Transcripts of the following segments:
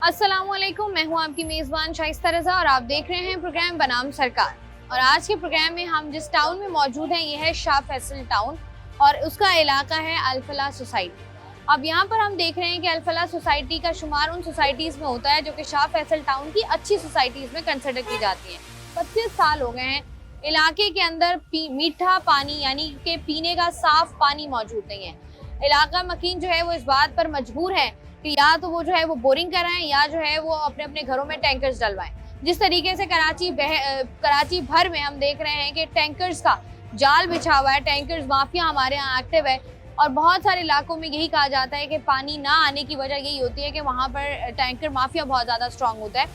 अस्सलामुअलैकुम, मैं हूं आपकी मेज़बान शाइस्ता रज़ा और आप देख रहे हैं प्रोग्राम बनाम सरकार। और आज के प्रोग्राम में हम जिस टाउन में मौजूद हैं ये है शाह फैसल टाउन और उसका इलाका है अल फलाह सोसाइटी। अब यहाँ पर हम देख रहे हैं कि अल फलाह सोसाइटी का शुमार उन सोसाइटीज़ में होता है जो कि शाह फैसल टाउन की अच्छी सोसाइटीज़ में कंसिडर की जाती हैं। 25 साल हो गए हैं इलाके के अंदर मीठा पानी यानी कि पीने का साफ पानी मौजूद नहीं है। इलाका मकीन जो है वो इस बात पर मजबूर है कि या तो वो जो है वो बोरिंग कराएं या जो है वो अपने अपने घरों में टैंकर्स डलवाएं। जिस तरीके से कराची भर में हम देख रहे हैं कि टैंकर्स का जाल बिछा हुआ है, टैंकर्स माफिया हमारे यहाँ एक्टिव है और बहुत सारे इलाकों में यही कहा जाता है कि पानी ना आने की वजह यही होती है कि वहाँ पर टैंकर माफिया बहुत ज़्यादा स्ट्रांग होता है।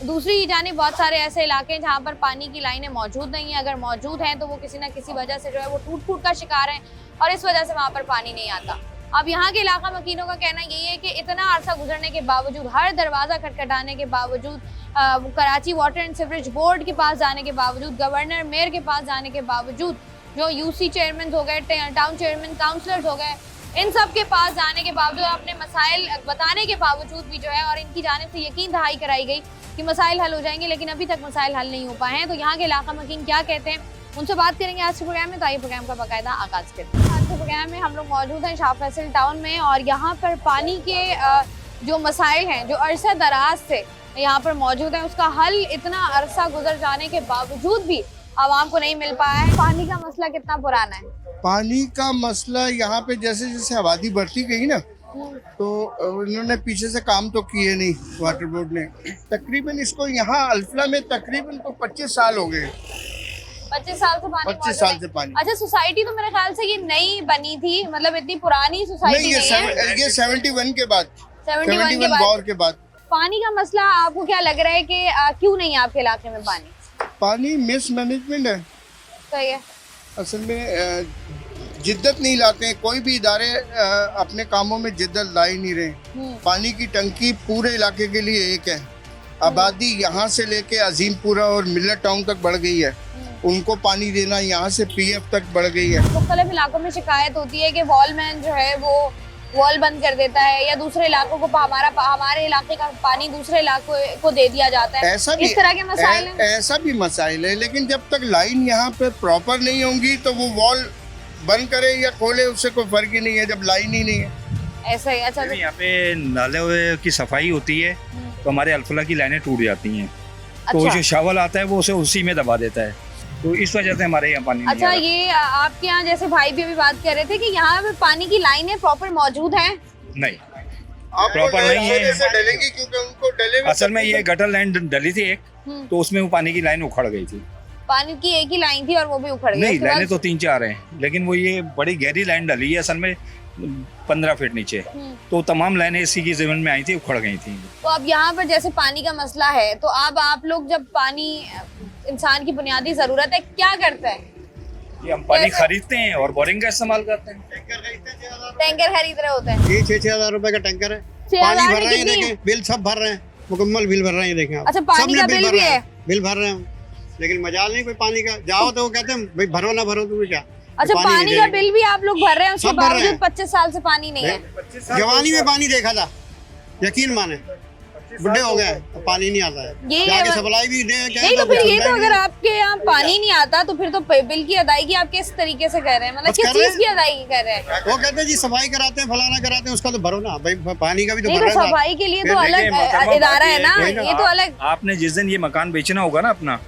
दूसरी जानिब बहुत सारे ऐसे इलाके हैं जहाँ पर पानी की लाइनें मौजूद नहीं है, अगर मौजूद हैं तो वो किसी न किसी वजह से जो है वो टूट फूट का शिकार हैं और इस वजह से वहाँ पर पानी नहीं आता। अब यहाँ के इलाका मकीनों का कहना यही है कि इतना अरसा गुजरने के बावजूद, हर दरवाज़ा खटखटाने के बावजूद, Karachi water and sewerage board के पास जाने के बावजूद, गवर्नर मेयर के पास जाने के बावजूद, जो यूसी चेयरमैन हो गए, टाउन चेयरमैन, काउंसलर्स हो गए, इन सब के पास जाने के बावजूद, अपने मसाइल बताने के बावजूद भी जो है और इनकी जानिब से यकीन दहाई कराई गई कि मसाइल हल हो जाएंगे, लेकिन अभी तक मसाइल हल नहीं हो पाए हैं। तो यहाँ के इलाका मकीन क्या कहते हैं उनसे बात करेंगे आज के प्रोग्राम में। तो आइए प्रोग्राम का बाकायदा आगाज करते हैं। आज के प्रोग्राम में हम लोग मौजूद हैं शाह फैसल टाउन में और यहाँ पर पानी के जो मसाइल हैं जो अरसा दराज से यहाँ पर मौजूद हैं उसका हल इतना अरसा गुजर जाने के बावजूद भी आवाम को नहीं मिल पाया है। पानी का मसला कितना पुराना है? पानी का मसला यहाँ पे जैसे जैसे आबादी बढ़ती गई ना तो उन्होंने पीछे से काम तो किए नहीं वाटर बोर्ड ने। तकरीबन इसको यहाँ अल्फला में तकरीबन तो 25 साल हो गए। 25 साल से पानी 25 साल से पानी। अच्छा, सोसाइटी तो मेरे ख्याल से ये नई बनी थी, मतलब इतनी पुरानी सोसाइटी नहीं है। ये 71 के बाद, 71 वॉर के बाद। पानी का मसला आपको क्या लग रहा है कि क्यों नहीं है आपके इलाके में पानी? पानी मिसमैनेजमेंट है। सही है। असल में जिद्दत नहीं लाते हैं, कोई भी इदारे अपने कामों में जिद्दत ला ही नहीं रहे। पानी की टंकी पूरे इलाके के लिए एक है। आबादी यहाँ से लेके अजीमपुरा और मिल्लत टाउन तक बढ़ गई है, उनको पानी देना यहाँ से पीएफ तक बढ़ गई है। मुख्तलिफ इलाकों में शिकायत होती है कि वॉलमैन जो है वो वॉल बंद कर देता है या दूसरे इलाकों को हमारे इलाके का पानी दूसरे इलाकों को दे दिया जाता है। ऐसा भी, इस तरह के मसाइल हैं। ऐसा भी मसाइल है, लेकिन जब तक लाइन यहाँ पे प्रॉपर नहीं होंगी तो वो वॉल बंद करे या खोले उससे कोई फर्क ही नहीं है जब लाइन ही नहीं है। ऐसा ही। अच्छा, यहाँ पे नाले की सफाई होती है तो हमारे अल्फला की लाइनें टूट जाती हैं। तो जो शावल आता है वो उसे उसी में दबा देता है, तो इस वजह से हमारे यहाँ पानी अच्छा, ये आपके यहाँ जैसे भाई भी अभी बात कर रहे थे कि यहाँ पे पानी की लाइनें प्रॉपर मौजूद हैं? नहीं, प्रॉपर नहीं है। क्योंकि उनको डले असल में ये गटर लाइन डली थी एक, तो उसमें वो पानी की लाइन उखड़ गई थी। पानी की एक ही लाइन थी और वो भी उखड़ गई? नहीं, लाइनें तो 3-4 हैं, लेकिन वो ये बड़ी गहरी लाइन डली है असल में 15 फीट नीचे, तो तमाम लाइनें इसी की जमीन में आई थी, उखड़ गई थी। तो अब यहाँ पर जैसे पानी का मसला है तो अब आप लोग जब पानी इंसान की बुनियादी जरूरत है क्या करते हैं? ये हम पानी खरीदते हैं और बोरिंग का इस्तेमाल करते हैं। टैंकर खरीद रहे होते हैं? ये 6-6 हजार रुपए का टैंकर है। 6,000 पानी भर रहे हैं, कितनी? देखें बिल सब भर रहे हैं, मुकम्मल बिल भर रहे हैं, देखें आप। अच्छा, पानी का बिल भी है? बिल भर रहे हैं, लेकिन मजाल नहीं कोई पानी का। जाओ तो वो कहते हैं भाई भरो ना भरो तुम्हें क्या। अच्छा, पानी का बिल भी आप लोग भर रहे हैं, उसके सब भर रहे बावजूद हैं। 25 साल से पानी नहीं है? जवानी में पानी देखा था, यकीन माने, बुढ़े हो गए पानी नहीं आता है। ये जाके सप्लाई भी दे नहीं तो फिर ये तो अगर आपके यहाँ पानी नहीं आता तो फिर तो बिल की अदायगी आप किस तरीके से कर रहे हैं, मतलब किस चीज की अदायगी कर रहे हैं? वो कहते हैं जी सफाई कराते हैं, फलाना कराते हैं, उसका तो भरो ना भाई, पानी का भी तो नहीं भर तो रहा है। सफाई के लिए तो अलग इदारा है ना, ये तो अलग। आपने जिस दिन ये मकान बेचना होगा ना अपना,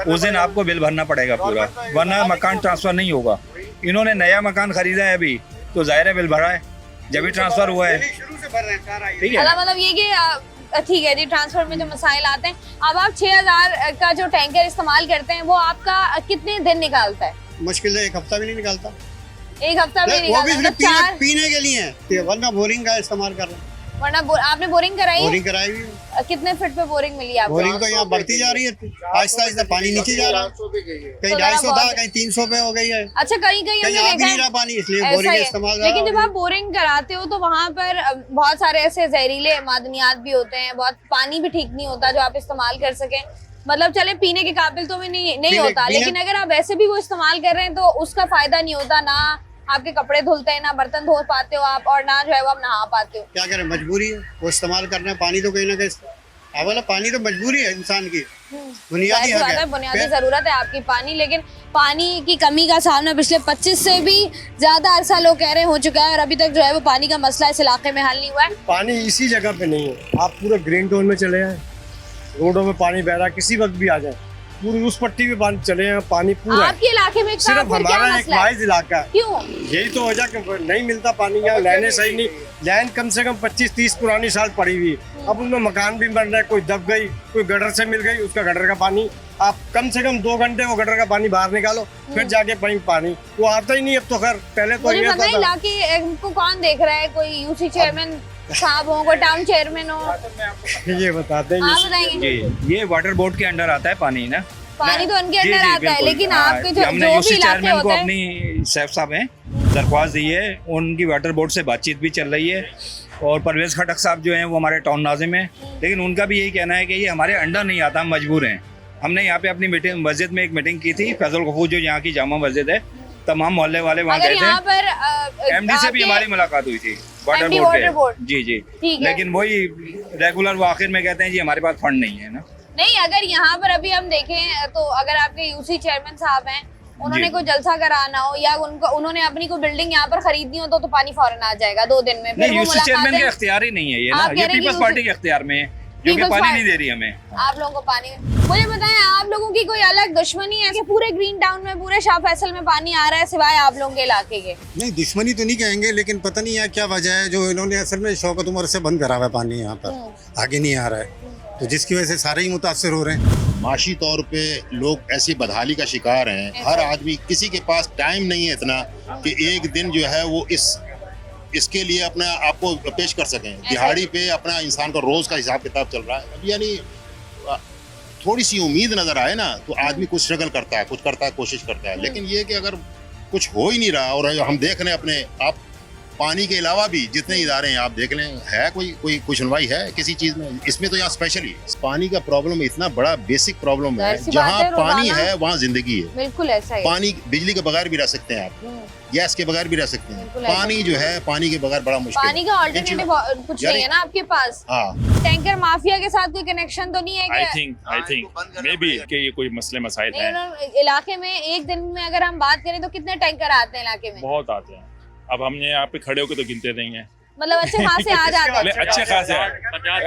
उस दिन आपको बिल भरना पड़ेगा पूरा, वरना मकान ट्रांसफर नहीं होगा। इन्होंने नया मकान खरीदा है अभी, तो जाहिर है बिल भरा है, जब भी ट्रांसफर हुआ है। शुरू से भर रहे हैं सारा। ठीक है, मतलब ये कि ठीक है जी, ट्रांसफर में जो मसाइल आते हैं। अब आप 6,000 का जो टैंकर इस्तेमाल करते हैं वो आपका कितने दिन निकालता है? मुश्किल से 1 हफ्ता भी नहीं निकालता। 1 हफ्ता भी नहीं वो भी निकालता? सिर्फ पीने के लिए है, वरना बोरिंग का इस्तेमाल कर रहे हैं। वरना आपने बोरिंग कराई? बोरिंग कराई भी। कितने फीट पे बोरिंग मिली आपको? बोरिंग तो यहाँ बढ़ती जा रही है, आहिस्ता आहिस्ता पानी नीचे जा रहा है। कहीं 250 था, कहीं 300 पे हो गई है। अच्छा, कहीं कहीं कहीं आ भी नहीं रहा पानी, इसलिए बोरिंग का इस्तेमाल। लेकिन जब आप बोरिंग कराते हो तो वहाँ पर बहुत सारे ऐसे जहरीले मादनियात भी होते हैं, बहुत पानी भी ठीक नहीं होता जो आप इस्तेमाल कर सकें। मतलब चले पीने के काबिल तो भी नहीं होता, लेकिन अगर आप वैसे भी वो इस्तेमाल कर रहे हैं तो उसका फायदा नहीं होता ना, आपके कपड़े धुलते हैं, ना बर्तन धो पाते हो आप, और ना जो है वो आप नहा पाते हो। क्या करें, मजबूरी है, वो इस्तेमाल करना है पानी तो कहीं ना कहीं। अवला पानी तो मजबूरी है इंसान की, बुनियादी हक है, बुनियादी जरूरत है आपकी पानी। लेकिन पानी की कमी का सामना पिछले 25 से भी ज्यादा अरसा लोग कह रहे हो चुका है, और अभी तक जो है वो पानी का मसला इस इलाके में हल नहीं हुआ है। पानी इसी जगह पे नहीं है, आप पूरे ग्रीन जोन में चले जाएं, रोडों में पानी बह रहा है, किसी वक्त भी आ जाए, पूरी उस पट्टी पे पानी चले जाएं, पानी पूरा है। आपके इलाके में सिर्फ हमारा एक वाइज इलाका है, क्यों? यही तो वजह कि नहीं मिलता पानी, यहाँ लाइनें सही नहीं, लाइन कम से कम 25-30 पुरानी साल पड़ी हुई, अब उनमें मकान भी बन रहा है, कोई दब गई, कोई गटर से मिल गई, उसका गटर का पानी आप कम से कम 2 घंटे वो गटर का पानी बाहर निकालो, फिर जाके पानी वो आता ही नहीं। अब तो खैर पहले तो ये था। इलाके को कौन देख रहा है? कोई यूसी चेयरमैन साहब हो, कोई टाउन चेयरमैन हो? ये बताते हैं, आप बताएंगे। जी, ये वाटर बोर्ड के अंडर आता है पानी ना, पानी तो उनके अंदर आता है, लेकिन आपके जो हमने भी यूसी इलाके चेयरमैन को होते हैं, अपनी सैफ साहब हैं दरख्वास्त दी है, उनकी वाटर बोर्ड से बातचीत भी चल रही है, और परवेज खटक साहब जो हैं वो हमारे टाउन नाजिम हैं, लेकिन उनका भी यही कहना है कि ये हमारे अंडर नहीं आता, हम मजबूर हैं। हमने यहाँ पे अपनी मीटिंग मस्जिद में एक मीटिंग की थी, फैजल गफूर जो यहाँ की जामा मस्जिद है, तमाम मोहल्ले वाले वहाँ गए थे, एमडी से भी हमारी मुलाकात हुई थी वाटर बोर्ड पे। जी जी, लेकिन वही रेगुलर वो आखिर में कहते हैं जी हमारे पास फंड नहीं है ना। नहीं, अगर यहाँ पर अभी हम देखें तो अगर आपके यूसी चेयरमैन साहब हैं, उन्होंने कोई जलसा कराना हो या उन्होंने अपनी कोई बिल्डिंग यहाँ पर खरीदनी हो तो पानी फौरन आ जाएगा 2 दिन में। नहीं, यूसी चेयरमैन के इख्तियार ही नहीं है ये ना, ये पीपल्स पार्टी के इख्तियार में है, जो कि पानी नहीं दे रही हमें। आप लोगों को पानी, मुझे बताएं, आप लोगों की कोई अलग दुश्मनी है कि पूरे ग्रीन टाउन में, पूरे शाह फैसल में पानी आ रहा है सिवाय आप लोगों के इलाके के? नहीं, दुश्मनी तो नहीं कहेंगे, लेकिन पता नहीं है क्या वजह है जो इन्होंने असल में शौकत उमर से बंद करा हुआ है पानी, यहाँ पर आगे नहीं आ रहा है, तो जिसकी वजह से सारे ही मुतासर हो रहे हैं। माशी तौर पे लोग ऐसी बदहाली का शिकार हैं, हर आदमी, किसी के पास टाइम नहीं है इतना कि एक दिन जो है वो इसके लिए अपना आपको पेश कर सकें। दिहाड़ी पे अपना इंसान का रोज का हिसाब किताब चल रहा है। अब यानी थोड़ी सी उम्मीद नजर आए ना तो आदमी कुछ स्ट्रगल करता है, कुछ करता है, कोशिश करता है, लेकिन ये कि अगर कुछ हो ही नहीं रहा, और हम देख रहे हैं अपने आप पानी के अलावा भी जितने इदारे हैं आप देख लें, है कोई सुनवाई है किसी चीज में? इसमें तो यहाँ स्पेशली पानी का प्रॉब्लम इतना बड़ा बेसिक प्रॉब्लम है, जहाँ पानी है वहाँ जिंदगी है। बिल्कुल ऐसा ही। पानी, बिजली के बगैर भी रह सकते हैं आप, गैस के बगैर भी रह सकते हैं, पानी जो है पानी के बगैर बड़ा मुश्किल। पानी का ऑल्टरनेटिव कुछ नहीं है ना आपके पास? हाँ। टैंकर माफिया के साथ कोई कनेक्शन तो नहीं है? आई थिंक मे बी कि ये कोई मसले मसाइल है। इलाके में एक दिन में अगर हम बात करें तो कितने टैंकर आते हैं इलाके में? बहुत आते हैं, अब हमने यहाँ पे खड़े होकर तो गिनते नहीं है, मतलब अच्छे खासे आ जाते हैं। अच्छे खासे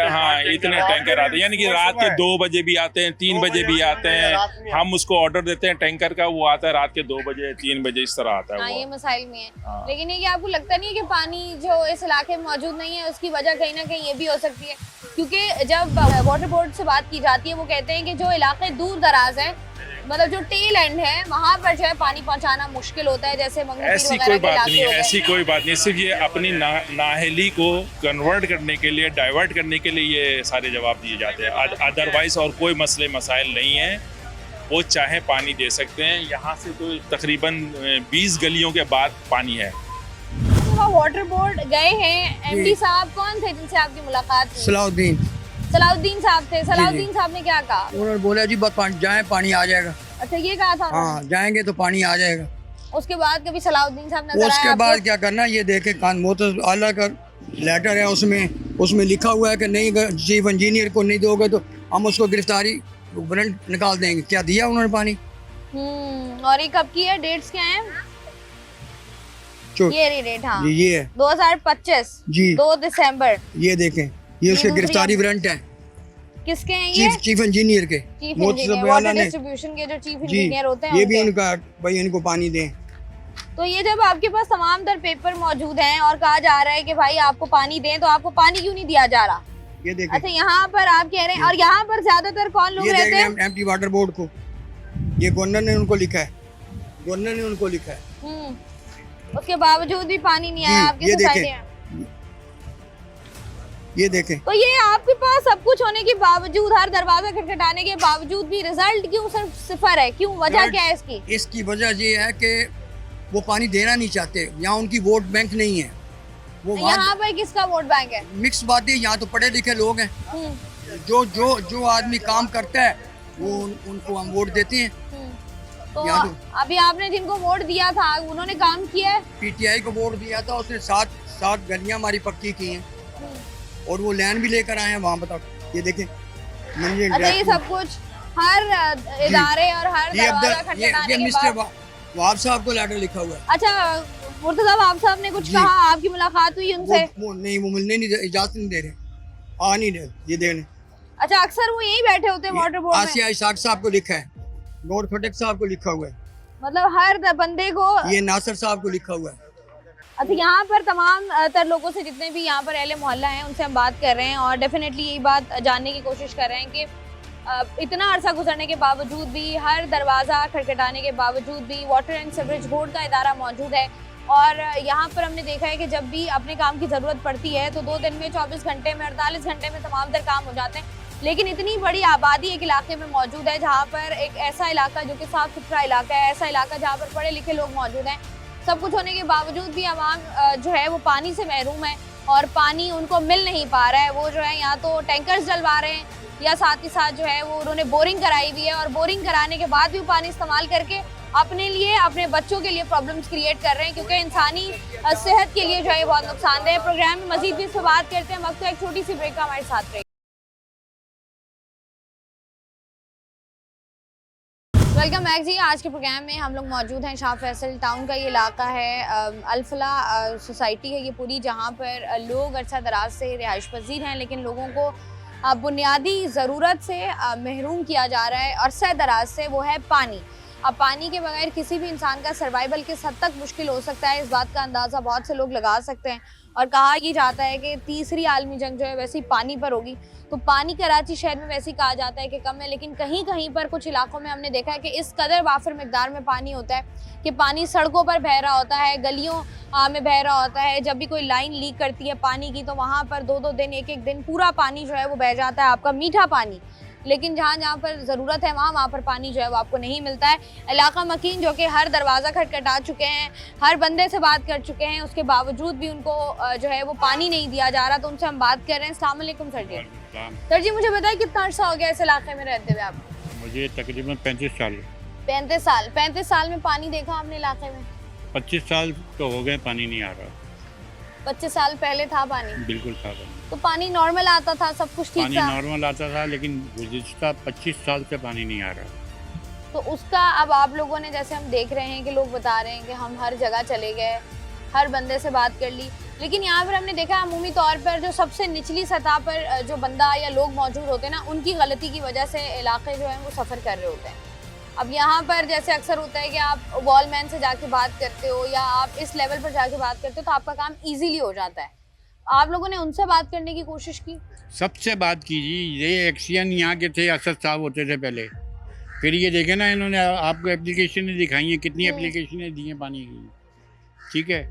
हाँ, इतने टैंकर आते हैं, यानी कि रात के 2 बजे भी आते हैं, 3 बजे भी आते हैं। हम उसको ऑर्डर देते हैं टैंकर का, वो आता है रात के 2 बजे 3 बजे इस तरह आता है। ये मसाइल में है। लेकिन ये कि आपको लगता नहीं है कि पानी जो इस इलाके में मौजूद नहीं है उसकी वजह कहीं ना कहीं ये भी हो सकती है? क्योंकि जब वाटर बोर्ड से बात की जाती है वो कहते हैं कि जो इलाके दूर दराज है, मतलब जो टेल एंड है, वहाँ पर जो है पानी पहुँचाना मुश्किल होता है, जैसे ऐसी कोई बात नहीं है, ऐसी कोई बात नहीं, सिर्फ ये अपनी नाअहली को कन्वर्ट करने के लिए, डाइवर्ट करने के लिए ये सारे जवाब दिए जाते हैं। अदरवाइज और कोई मसले मसाइल नहीं है, वो चाहे पानी दे सकते हैं। यहाँ से तो तकरीबन 20 गलियों के बाद पानी है। वाटर बोर्ड गए हैं, एमडी साहब कौन थे जिनसे आपकी मुलाकात हुई? सलाउद्दीन साहब थे। सलाउद्दीन साहब ने क्या कहा? उन्होंने बोला जी बस जाए पानी आ जाएगा। अच्छा, ये कहा था? हाँ, जाएंगे तो पानी आ जाएगा। उसके बाद कभी सलाउद्दीन साहब नजर आए? उसके बाद क्या करना, ये देखे कान मोहतरम आला का लेटर है, उसमें लिखा हुआ है कि नहीं, चीफ इंजीनियर को नहीं दोगे तो हम उसको गिरफ्तारी वारंट निकाल देंगे। क्या दिया उन्होंने पानी? और ये कब की है? डेट्स क्या है? ये डेट, हाँ, ये है 2025 जी, 2 दिसंबर। ये देखें, ये उसके गिरफ्तारी वारंट है। किसके हैं ये? चीफ इंजीनियर के, वाटर डिस्ट्रीब्यूशन के जो चीफ इंजीनियर होते हैं, ये भी उनका भाई इनको पानी दें। तो ये जब आपके पास तमाम तर पेपर मौजूद हैं और कहा जा रहा है कि भाई आपको पानी दें, तो आपको पानी क्यों नहीं दिया जा रहा? ये देखिए, अच्छा, यहाँ पर आप कह रहे हैं, और यहाँ पर ज्यादातर कौन लोग रहते हैं? एमटी वाटर बोर्ड को, ये गवर्नर ने उनको लिखा है, उसके बावजूद भी पानी नहीं आया आपकी सोसाइटी में। ये देखें, तो ये आपके पास सब कुछ होने के बावजूद, हर दरवाजा खटखटाने के बावजूद भी रिजल्ट क्यों सिर्फ 0 है? क्यों, वजह क्या है इसकी? इसकी वजह ये है कि वो पानी देना नहीं चाहते। यहाँ उनकी वोट बैंक नहीं है। वो यहाँ पर किसका वोट बैंक है? मिक्स बात है, यहाँ तो पढ़े लिखे लोग हैं, जो आदमी काम करता है वो उनको हम वोट देते हैं। तो यहाँ तो अभी आपने जिनको वोट दिया था उन्होंने काम किया है? पीटीआई को वोट दिया था, उसने 7 गलियां हमारी पक्की की हैं और वो लैंड भी लेकर आए हैं वहाँ तक। ये देखें मंजिल अच्छा, ये सब कुछ हर इदारे और हर दरवाजा खटखटाने के मिस्टर बाद। वहाब साहब को लेटर लिखा हुआ है। अच्छा, मुर्तजा वहाब साहब ने कुछ जी। कहा? आपकी मुलाकात हुई उनसे? वो नहीं, वो मिलने नहीं इजाजत नहीं दे रहे, आ नहीं रहे ये देने। अच्छा, अक्सर वो यहीं बैठे होते हैं वाटर बोर्ड में? आसिया इसाक साहब को लिखा है, गौर खटक साहब को लिखा हुआ है, मतलब हर बंदे को। ये नासिर साहब को लिखा हुआ है। अच्छा, यहाँ पर तमाम तर लोगों से जितने भी यहाँ पर अहले मोहल्ला हैं उनसे हम बात कर रहे हैं और डेफिनेटली यही बात जानने की कोशिश कर रहे हैं कि इतना अरसा गुजरने के बावजूद भी, हर दरवाज़ा खटखटाने के बावजूद भी वाटर एंड सीवरेज बोर्ड का इदारा मौजूद है और यहाँ पर हमने देखा है कि जब भी अपने काम की ज़रूरत पड़ती है तो 2 दिन में, 24 घंटे में, 48 घंटे में तमाम तर काम हो जाते हैं। लेकिन इतनी बड़ी आबादी एक इलाके में मौजूद है जहाँ पर एक ऐसा इलाका जो कि साफ़ सुथरा इलाका है, ऐसा इलाका जहाँ पर पढ़े लिखे लोग मौजूद हैं, सब कुछ होने के बावजूद भी आवाम जो है वो पानी से महरूम है और पानी उनको मिल नहीं पा रहा है। वो जो है या तो टैंकर्स डलवा रहे हैं या साथ ही साथ जो है वो उन्होंने बोरिंग कराई हुई है और बोरिंग कराने के बाद भी पानी इस्तेमाल करके अपने लिए, अपने बच्चों के लिए प्रॉब्लम्स क्रिएट कर रहे हैं क्योंकि इंसानी सेहत के लिए जो है बहुत नुकसानदेह है। प्रोग्राम में मजीद भी इस पर बात करते हैं, वक्त एक छोटी सी ब्रेक का हमारे साथ रहे। वेलकम बैक जी। आज के प्रोग्राम में हम लोग मौजूद हैं शाह फैसल टाउन का ये इलाका है, अल-फला सोसाइटी है ये पूरी, जहाँ पर लोग अरसा दराज से रिहाइश पजीर हैं लेकिन लोगों को बुनियादी ज़रूरत से महरूम किया जा रहा है अरसा दराज से, वो है पानी। अब पानी के बगैर किसी भी इंसान का सर्वाइवल किस हद तक मुश्किल हो सकता है, इस बात का अंदाज़ा बहुत से लोग लगा सकते हैं और कहा ये जाता है कि तीसरी आलमी जंग जो है वैसे ही पानी पर होगी। तो पानी कराची शहर में वैसे ही कहा जाता है कि कम है, लेकिन कहीं कहीं पर कुछ इलाकों में हमने देखा है कि इस कदर वाफिर मिकदार में पानी होता है कि पानी सड़कों पर बह रहा होता है, गलियों में बह रहा होता है। जब भी कोई लाइन लीक करती है पानी की तो वहाँ पर 2-2 दिन, 1-1 दिन पूरा पानी जो है वो बह जाता है, आपका मीठा पानी। लेकिन जहाँ जहाँ पर ज़रूरत है वहाँ पर पानी जो है वो आपको नहीं मिलता है। इलाका मकीन जो कि हर दरवाज़ा खटखटा चुके हैं, हर बंदे से बात कर चुके हैं, उसके बावजूद भी उनको जो है वो पानी नहीं दिया जा रहा। तो उनसे हम बात कर रहे हैं। अस्सलाम वालेकुम सर जी। सर जी, मुझे बताइए कितना अर्सा हो गया इस इलाके में रहते हुए आप? मुझे तकरीबन 35 साल। 35 साल। 35 साल में पानी देखा आपने इलाके में? 25 साल तो हो गए पानी नहीं आ रहा। 25 साल पहले था पानी? बिल्कुल था पानी। तो पानी नॉर्मल आता था, सब कुछ ठीक पानी था? नॉर्मल आता था लेकिन गुज़िश्ता 25 साल से पानी नहीं आ रहा। तो उसका अब आप लोगों ने, जैसे हम देख रहे हैं कि लोग बता रहे हैं कि हम हर जगह चले गए, हर बंदे से बात कर ली, लेकिन यहाँ पर हमने देखा अमूमी तौर पर जो सबसे निचली सतह पर जो बंदा या लोग मौजूद होते हैं ना, उनकी गलती की वजह से इलाके जो हैं वो सफ़र कर रहे होते हैं। अब यहाँ पर जैसे अक्सर होता है कि आप वॉलमैन से जाके बात करते हो या आप इस लेवल पर जाके बात करते हो तो आपका काम ईजीली हो जाता है। आप लोगों ने उनसे बात करने की कोशिश की? सबसे बात कीजिए। ये एक्शन यहाँ के थे, असद साहब होते थे पहले, फिर ये देखे ना इन्होंने आपको एप्लीकेशनें दिखाई हैं, कितनी एप्लीकेशनें दी हैं पानी की, ठीक है,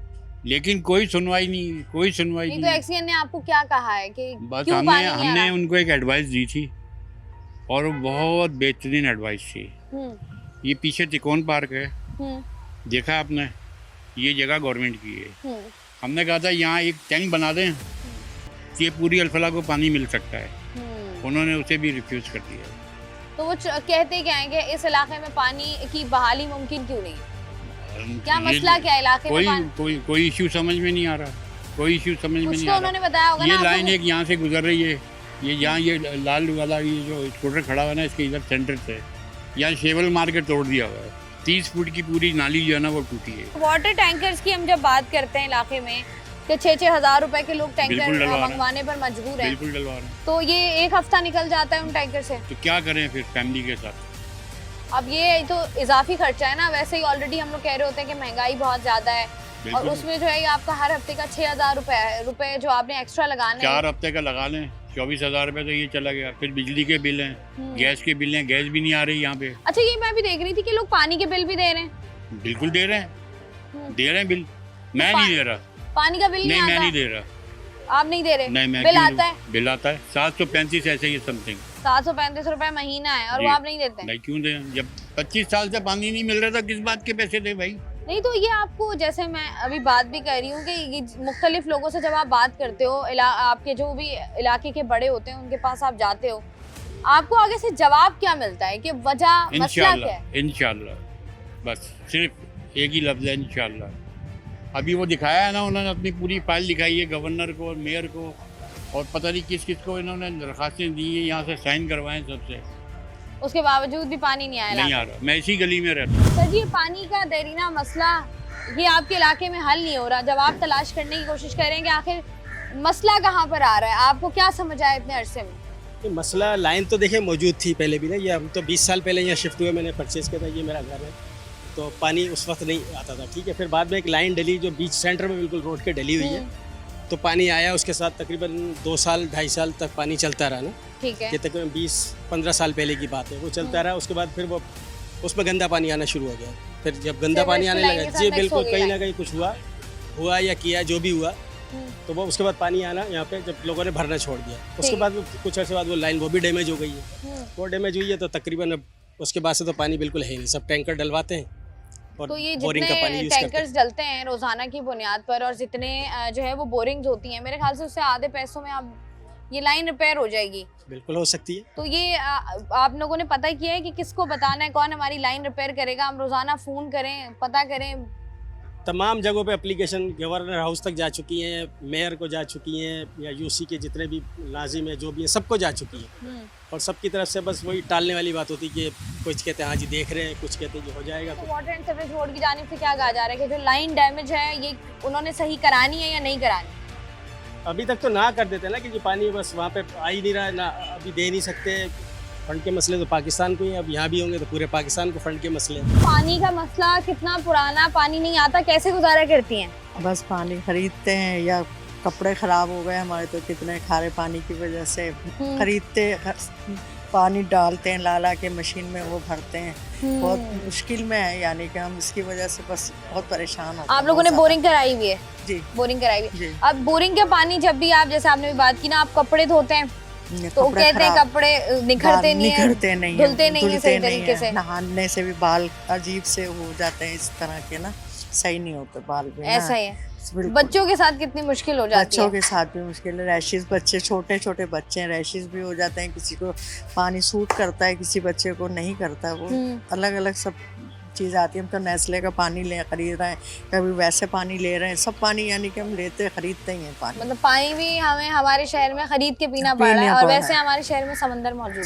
लेकिन कोई सुनवाई नहीं, कोई सुनवाई नहीं। तो एक्शन ने आपको क्या कहा है कि बस क्यों पानी नहीं आ हमने रहा? उनको एक एडवाइस दी थी और बहुत बेहतरीन एडवाइस थी। ये पीछे तिकोन पार्क है, देखा आपने, ये जगह गवर्नमेंट की है। हमने कहा था यहाँ एक टैंक बना दें कि ये पूरी अल-फला को पानी मिल सकता है, उन्होंने उसे भी रिफ्यूज कर दिया। तो वो कहते क्या है कि इस इलाके में पानी की बहाली मुमकिन क्यों नहीं है? क्या मसला क्या है इलाके में पानी? कोई इश्यू समझ में नहीं आ रहा, कोई इश्यू समझ में नहीं आ उन्होंने बताया रहा। होगा ये ना लाइन एक यहाँ से गुजर रही है, ये यहाँ ये लाल वाला ये जो स्कूटर खड़ा हुआ है ना, इसके इधर सेंटर से यहाँ शेवल मार के तोड़ दिया हुआ है। 30 फुट की पूरी नाली जो है ना वो टूटी है। वाटर टैंकर्स की हम जब बात करते हैं इलाके में कि 6-6 हज़ार रुपए के लोग टैंकर मंगवाने पर मजबूर हैं, बिल्कुल डलवा रहे हैं। तो ये एक हफ्ता निकल जाता है उन टैंकर से। तो क्या करें फिर फैमिली के साथ? अब ये तो इजाफी खर्चा है ना, वैसे ही ऑलरेडी हम लोग कह रहे होते हैं कि महंगाई बहुत ज़्यादा है और उसमें जो है आपका हर हफ्ते का 6,000 रुपए जो आपने एक्स्ट्रा लगाने 4 हफ्ते का लगा लें, 24,000 रुपये तो ये चला गया। फिर बिजली के बिल हैं, गैस के बिल हैं, गैस भी नहीं आ रही यहाँ पे। अच्छा, ये मैं भी देख रही थी कि लोग पानी के बिल भी दे रहे हैं। बिल्कुल दे रहे हैं बिल। मैं नहीं दे रहा पानी का बिल नहीं आता? मैं नहीं दे रहा। आप नहीं दे रहे? नहीं, मैं बिल आता है? बिल आता है 735 ऐसे ही समथिंग। 735 रुपए महीना है और वो आप नहीं देते? नहीं, क्यों दें? जब 25 साल से पानी नहीं मिल रहा था, किस बात के पैसे दे भाई? नहीं, तो ये आपको, जैसे मैं अभी बात भी कर रही हूँ कि ये मुख्तलिफ लोगों से जब आप बात करते हो, आपके जो भी इलाके के बड़े होते हैं उनके पास आप जाते हो, आपको आगे से जवाब क्या मिलता है कि वजह मसला क्या है? इंशाल्लाह बस सिर्फ एक ही लफ्ज़ है इंशाल्लाह। अभी वो दिखाया है ना, उन्होंने अपनी पूरी फाइल दिखाई है गवर्नर को और मेयर को और पता नहीं किस किस को इन्होंने दरखास्तें दी है, यहाँ से साइन करवाएं सबसे, उसके बावजूद भी पानी नहीं आया। नहीं आ रहा। मैं इसी गली में रहता हूँ। सर जी, पानी का देरीना मसला ये आपके इलाके में हल नहीं हो रहा। जब आप तलाश करने की कोशिश करें कि आखिर मसला कहाँ पर आ रहा है, आपको क्या समझ आया इतने अरसे में? ये मसला लाइन तो देखिए मौजूद थी पहले भी ना, ये हम तो 20 साल पहले यहाँ शिफ्ट हुए, मैंने परचेज़ किया था, ये मेरा घर है, तो पानी उस वक्त नहीं आता था, ठीक है। फिर बाद में एक लाइन डली जो बीच सेंटर में बिल्कुल रोड के डली हुई है, तो पानी आया, उसके साथ तकरीबन 2 साल 2.5 साल तक पानी चलता रहा ना, ठीक है। ये तकरीबन 20-15 साल पहले की बात है, वो चलता रहा। उसके बाद फिर वो उसमें गंदा पानी आना शुरू हो गया। फिर जब गंदा पानी आने लगा, जी बिल्कुल, कहीं ना कहीं कुछ हुआ या किया जो भी हुआ, तो वो उसके बाद पानी आना यहाँ पे जब लोगों ने भरना छोड़ दिया, उसके बाद कुछ अर्से बाद वो लाइन वो भी डैमेज हो गई है। वो डैमेज हुई है तो तकरीबन अब उसके बाद से तो पानी बिल्कुल है नहीं, सब टैंकर डलवाते हैं और तो ये बोरिंग का पानी जितने यूज़ करते हैं। टैंकर्स डलते हैं रोजाना की बुनियाद पर और जितने जो है वो बोरिंग्स होती हैं, मेरे ख्याल से उससे आधे पैसों में आप ये लाइन रिपेयर हो जाएगी। बिल्कुल हो सकती है। तो ये आप लोगों ने पता किया है कि किसको बताना है, कौन हमारी लाइन रिपेयर करेगा? हम रोजाना फ़ोन करें, पता करें? तमाम जगहों पे एप्लीकेशन गवर्नर हाउस तक जा चुकी हैं, मेयर को जा चुकी हैं, या यूसी के जितने भी लाजिम है जो भी है सबको जा चुकी हैं, और सबकी तरफ से बस वही टालने वाली बात होती है कि कुछ कहते हैं हाँ जी देख रहे हैं, कुछ कहते हैं कि हो जाएगा। तो वाटर एंड सीवरेज बोर्ड की जानिब से क्या कहा जा रहा है कि जो लाइन डैमेज है ये उन्होंने सही करानी है या नहीं करानी? अभी तक तो ना कर देते ना कि जी पानी बस वहाँ पे आ ही नहीं रहा है ना, अभी दे नहीं सकते। फंड के मसले तो पाकिस्तान को ही, अब यहाँ भी होंगे तो पूरे पाकिस्तान को फंड के मसले। पानी का मसला कितना पुराना, पानी नहीं आता, कैसे गुजारा करती हैं? बस पानी खरीदते हैं या कपड़े ख़राब हो गए हमारे तो कितने खारे पानी की वजह से खरीदते, पानी डालते हैं ला के मशीन में, वो भरते हैं, बहुत मुश्किल में है, यानी कि हम इसकी वजह से बस बहुत परेशान होते हैं। आप लोगों ने बोरिंग कराई हुई है? जी, बोरिंग कराई हुई है। अब बोरिंग का पानी जब भी आप, जैसे आपने भी बात की ना, आप कपड़े धोते हैं तो कहते हैं कपड़े निखरते नहीं है, धुलते नहीं है सही तरीके से, नहाने से भी बाल अजीब से हो जाते हैं, इस तरह के ना सही नहीं होते बाल भी। ऐसा ही है। बच्चों के साथ कितनी मुश्किल हो जाती है? बच्चों के साथ भी मुश्किल है, रैशेस, बच्चे छोटे छोटे बच्चे हैं, रैशेस भी हो जाते हैं, किसी को पानी सूट करता है, किसी बच्चे को नहीं करता, वो अलग अलग सब चीज़ आती है। हम तो नेस्ले का पानी खरीद रहे हैं, कभी वैसे पानी ले रहे हैं, सब पानी यानी कि हम खरीदते ही हैं पानी। मतलब पानी भी हमें हमारे शहर में खरीद के पीना पड़ रहा है, और वैसे हमारे शहर में समंदर मौजूद है,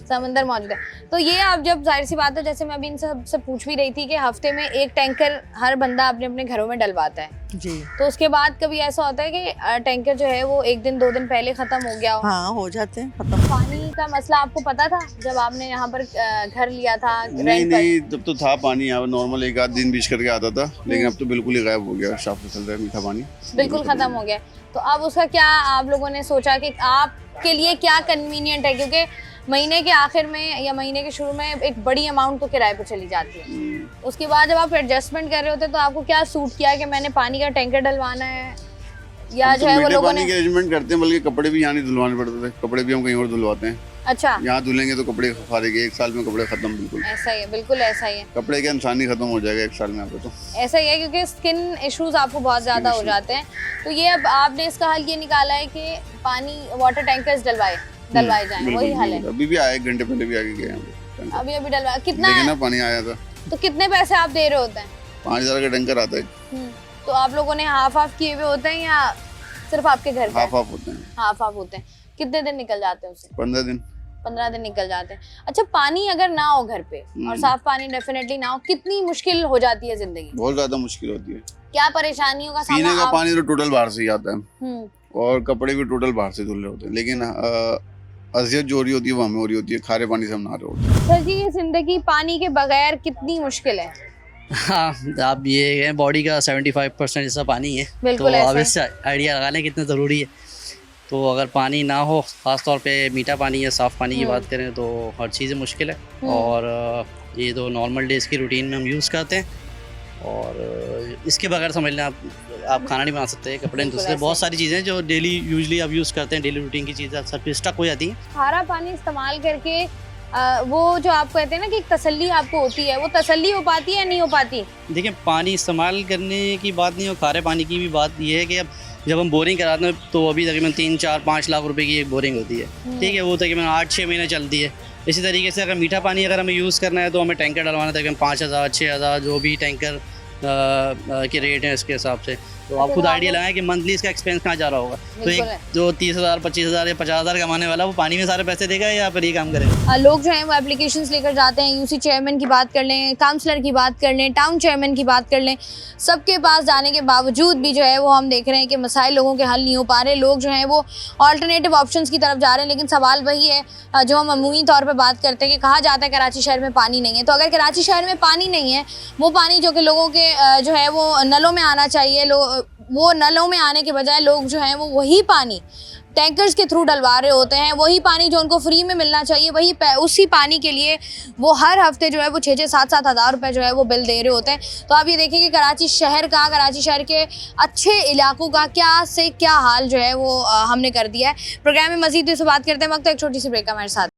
समंदर मौजूद है। तो ये आप जब, जाहिर सी बात है, जैसे मैं अभी इनसे सबसे पूछ भी रही थी कि हफ्ते में एक टैंकर हर बंदा अपने अपने घरों में डलवाता है जी, तो उसके बाद कभी ऐसा होता है कि टैंकर जो है वो 1 दिन 2 दिन पहले खत्म हो गया हो? हाँ, हो जाते हैं खत्म। पानी का मसला आपको पता था जब आपने यहाँ पर घर लिया था? नहीं, तब तो था पानी यहाँ नॉर्मल, 1 आध दिन बीच करके आता था, लेकिन अब तो बिल्कुल ही गायब हो गया, साफ चल रहा है, मीठा पानी बिल्कुल खत्म हो गया। तो अब उसका क्या आप लोगों ने सोचा कि आपके लिए क्या कन्वीनियंट है, क्योंकि महीने के आखिर में या महीने के शुरू में एक बड़ी अमाउंट तो किराए पे चली जाती है, उसके बाद जब आप एडजस्टमेंट कर रहे होते तो आपको क्या सूट किया कि मैंने पानी का टैंकर डलवाना है, या जो है वो लोगों ने अरेंजमेंट करते हैं, बल्कि कपड़े भी यहाँ नहीं धुलवाने पड़ते थे, कपड़े भी हम कहीं और धुलवाते हैं। अच्छा, यहाँ धुलेंगे तो कपड़े फाड़ेंगे, 1 साल में कपड़े खत्म। बिल्कुल ऐसा ही है, बिल्कुल ऐसा ही है, कपड़े का इंसान ही खत्म हो जाएगा 1 साल में। यहाँ पे तो ऐसा ही है, क्योंकि स्किन इश्यूज आपको बहुत ज्यादा हो जाते हैं। तो ये अब आपने इसका हल ये निकाला है कि पानी वाटर टैंकर्स डलवाए जाएं, वही हल है। अभी भी आया, 1 घंटे पहले भी आके गए हैं, अभी डलवाया। कितना ना पानी आया था? तो कितने पैसे आप दे रहे होते हैं? 5000 का टैंकर आता है। तो आप लोगों ने हाफ किए हुए होते हैं या सिर्फ आपके घर पे? हाफ होते हैं। हाफ होते हैं। कितने दिन निकल जाते हैं उससे? 15 दिन। 15 दिन निकल जाते हैं। अच्छा, पानी अगर ना हो घर पे और साफ पानी डेफिनेटली ना हो, कितनी मुश्किल हो जाती है जिंदगी? बहुत ज्यादा मुश्किल होती है। क्या परेशानियों का सामना? पीने का पानी तो टोटल बाहर से ही आता है, और कपड़े भी टोटल बाहर से धुल रहे होते हैं, लेकिन अजियत जो हो रही होती है वो हमें हो रही होती है, खारे पानी से हम नहा रहे होते हैं। सर जी, ये जिंदगी पानी के बगैर कितनी मुश्किल है? हाँ, आप ये बॉडी का 75% हिस्सा पानी है, तो अब इससे आइडिया लगाना कितना ज़रूरी है। तो अगर पानी ना हो, ख़ास तौर पे मीठा पानी या साफ़ पानी की बात करें, तो हर चीज़ मुश्किल है। और ये तो नॉर्मल डेज़ की रूटीन में हम यूज़ करते हैं, और इसके बगैर समझ लें आप खाना नहीं बना सकते, कपड़े नहीं धो सकते, बहुत सारी चीज़ें जो डेली यूजली आप यूज़ करते हैं, डेली रूटीन की चीज़ें सब स्टक हो जाती हैं। खारा पानी इस्तेमाल करके वो जो आप कहते हैं ना कि एक तसल्ली आपको होती है, वो तसल्ली हो पाती है या नहीं हो पाती? देखिए, पानी इस्तेमाल करने की बात नहीं हो, खारे पानी की भी बात ये है कि अब जब हम बोरिंग कराते हैं तो अभी तकरीबन 3, 4, 5 लाख रुपए की एक बोरिंग होती है, ठीक है, वो तकरीबन 8-6 महीने चलती है। इसी तरीके से अगर मीठा पानी अगर हमें यूज़ करना है तो हमें टैंकर डलवाना था कि 5,000 6,000 जो भी टैंकर के रेट हैं इसके हिसाब से। तो आप खुद आइडिया लगाएं कि मंथली इसका एक्सपेंस कहाँ जा रहा होगा। तो एक जो 30,000 25,000 या 50,000 कमाने वाला वो पानी में सारे पैसे देगा या फिर ये काम करेगा। लोग जो हैं वो एप्लीकेशंस लेकर जाते हैं, यूसी चेयरमैन की बात कर लें, काउंसलर की बात कर लें, टाउन चेयरमैन की बात कर लें, सबके पास जाने के बावजूद भी जो है वो हम देख रहे हैं कि मसाइल लोगों के हल नहीं हो पा रहे। लोग जो हैं वो ऑल्टरनेटिव ऑप्शंस की तरफ जा रहे हैं, लेकिन सवाल वही है जो हम अमूमी तौर पर बात करते हैं कि कहा जाता है कराची शहर में पानी नहीं है। तो अगर कराची शहर में पानी नहीं है, वो पानी जो कि लोगों के जो है वो नलों में आना चाहिए, वो नलों में आने के बजाय लोग जो हैं वो वही पानी टैंकर्स के थ्रू डलवा रहे होते हैं। वही पानी जो उनको फ्री में मिलना चाहिए, उसी पानी के लिए वो हर हफ्ते जो है वो 6-6 7-7 हज़ार रुपये जो है वो बिल दे रहे होते हैं। तो आप ये देखिए कि कराची शहर के अच्छे इलाकों का क्या से क्या हाल जो है वो हमने कर दिया है। प्रोग्राम में मज़ीद इससे बात करते हैं वक्त एक छोटी सी ब्रेक हमारे साथ।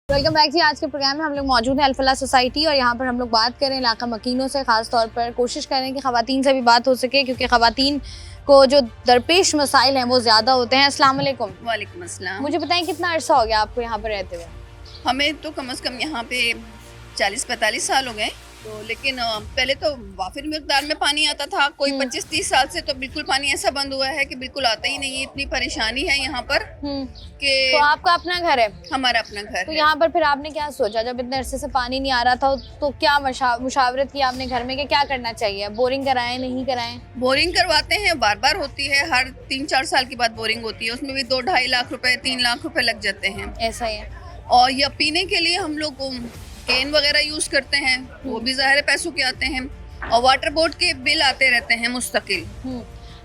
वेलकम बैक जी। आज के प्रोग्राम में हम लोग मौजूद हैं अल-फलाह सोसाइटी और यहाँ पर हम लोग बात करें इलाका मकीनों से, ख़ास तौर पर कोशिश करें कि ख़वातीन से भी बात हो सके, क्योंकि ख़वातीन को जो दरपेश मसाइल हैं वो ज़्यादा होते हैं। अस्सलाम वालेकुम। वालेकुम अस्सलाम। मुझे बताएं कितना अरसा हो गया आपको यहाँ पर रहते हुए? हमें तो कम से कम यहाँ पे 40-45 साल हो गए। तो लेकिन पहले तो वाफिर मिकदार में पानी आता था, कोई 25-30 साल से तो बिल्कुल पानी ऐसा बंद हुआ है कि बिल्कुल आता ही नहीं है। इतनी परेशानी है यहाँ पर कि तो आपका अपना घर है? हमारा अपना घर तो है। यहाँ पर फिर आपने क्या सोचा जब इतने अरसे से पानी नहीं आ रहा था, तो क्या मुशावरत की आपने घर में कि क्या करना चाहिए? बोरिंग कराएं नहीं कराएं? बोरिंग करवाते हैं, बार बार होती है, हर 3-4 साल के बाद बोरिंग होती है, उसमें भी 2-2.5 लाख रुपए 3 लाख रुपए लग जाते हैं। ऐसा ही है। और यह पीने के लिए हम लोग कैन वगैरह यूज करते हैं, वो भी ज़ाहिर पैसों के आते हैं, और वाटर बोर्ड के बिल आते रहते हैं मुस्तकिल।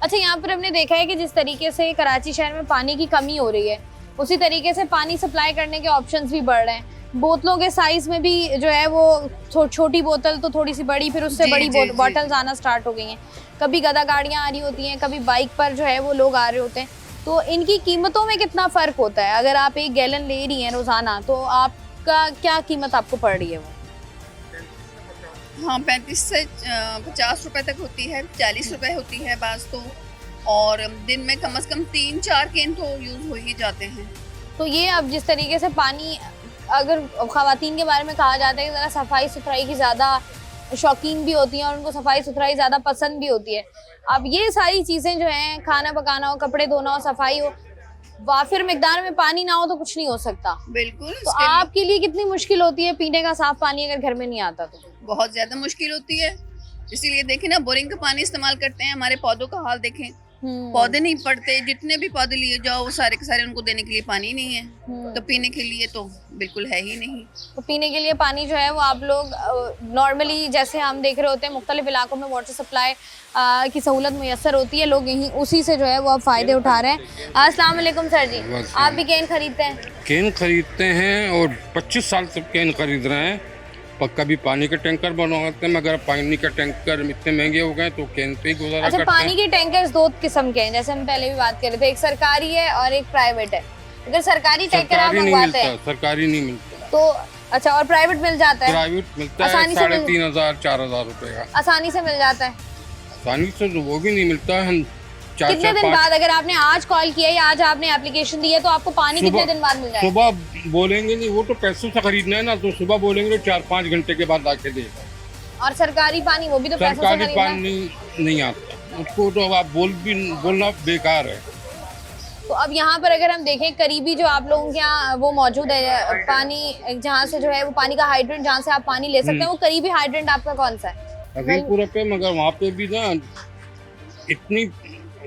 अच्छा, यहाँ पर हमने देखा है कि जिस तरीके से कराची शहर में पानी की कमी हो रही है, उसी तरीके से पानी सप्लाई करने के ऑप्शंस भी बढ़ रहे हैं। बोतलों के साइज में भी जो है वो छोटी बोतल तो थोड़ी सी बड़ी, फिर उससे बड़ी बॉटल्स आना स्टार्ट हो गई हैं। कभी गदा गाड़ियाँ आ रही होती हैं, कभी बाइक पर जो है वो लोग आ रहे होते हैं। तो इनकी कीमतों में कितना फ़र्क होता है? अगर आप 1 गैलन ले रही हैं रोज़ाना, तो आप का क्या कीमत आपको पड़ रही है वो? हाँ, 35 से 50 रुपए तक होती है, 40 रुपए होती है बाज तो, और दिन में कम से कम 3-4 कैन तो यूज़ हो ही जाते हैं। तो ये अब जिस तरीके से पानी, अगर ख़वातीन के बारे में कहा जाता है कि ज़रा सफाई सुथराई की ज़्यादा शौकीन भी होती हैं और उनको सफाई सुथराई ज़्यादा पसंद भी होती है। अब ये सारी चीज़ें जो हैं, खाना पकाना हो, कपड़े धोना हो, सफाई हो, वाफिर मिकदार में पानी ना हो तो कुछ नहीं हो सकता। बिल्कुल। तो आपके लिए कितनी मुश्किल होती है पीने का साफ पानी अगर घर में नहीं आता तो? बहुत ज्यादा मुश्किल होती है, इसीलिए देखें ना, बोरिंग का पानी इस्तेमाल करते हैं। हमारे पौधों का हाल देखें, पौधे नहीं पड़ते, जितने भी पौधे लिए जाओ वो सारे के सारे, उनको देने के लिए पानी नहीं है, तो पीने के लिए तो बिल्कुल है ही नहीं। तो पीने के लिए पानी जो है वो आप लोग नॉर्मली जैसे हम देख रहे होते हैं मुख्तलिफ इलाकों में वाटर सप्लाई की सहूलत मैसर होती है, लोग यहीं उसी से जो है वो अब फ़ायदे उठा रहे हैं। अस्सलाम वालेकुम सर जी, आप भी कैन खरीदते हैं? कैन खरीदते हैं और 25 साल से कैन खरीद रहे हैं। पक्का भी पानी के टैंकर बनवाते हैं, मगर पानी का टैंकर इतने महंगे हो गए तो कैन पे ही गुजारा करते हैं। पानी के टैंकर्स 2 किस्म के हैं, जैसे हम पहले भी बात कर रहे थे, एक सरकारी है और एक प्राइवेट है। अगर सरकारी टैंकर आप मंगवाते हैं, सरकारी नहीं मिलता तो अच्छा, और प्राइवेट मिल जाता है? प्राइवेट मिलता है 3,500-4,000 रुपए का, आसानी से मिल जाता है। आसानी से वो भी नहीं मिलता है। हम कितने दिन बाद, अगर आपने आज कॉल किया या आज आपने एप्लीकेशन दी है, तो आपको पानी कितने दिन बाद मिल जाएगा? सुबह बोलेंगे नहीं, वो तो पैसों से खरीदना है ना, तो सुबह बोलेंगे 4-5 घंटे के बाद आके देगा। और सरकारी पानी वो भी तो पैसों से खरीदना है। सरकारी पानी नहीं आता, उसको तो आप बोलना बेकार है। तो अब यहाँ पर अगर हम देखें करीबी जो आप लोगों के यहाँ वो मौजूद है पानी, जहाँ से जो है वो पानी का हाइड्रेंट जहाँ से आप पानी ले सकते हैं, वो करीबी हाइड्रेंट आपका कौन सा है? अकीलपुरा पे, मगर वहाँ पे भी ना इतनी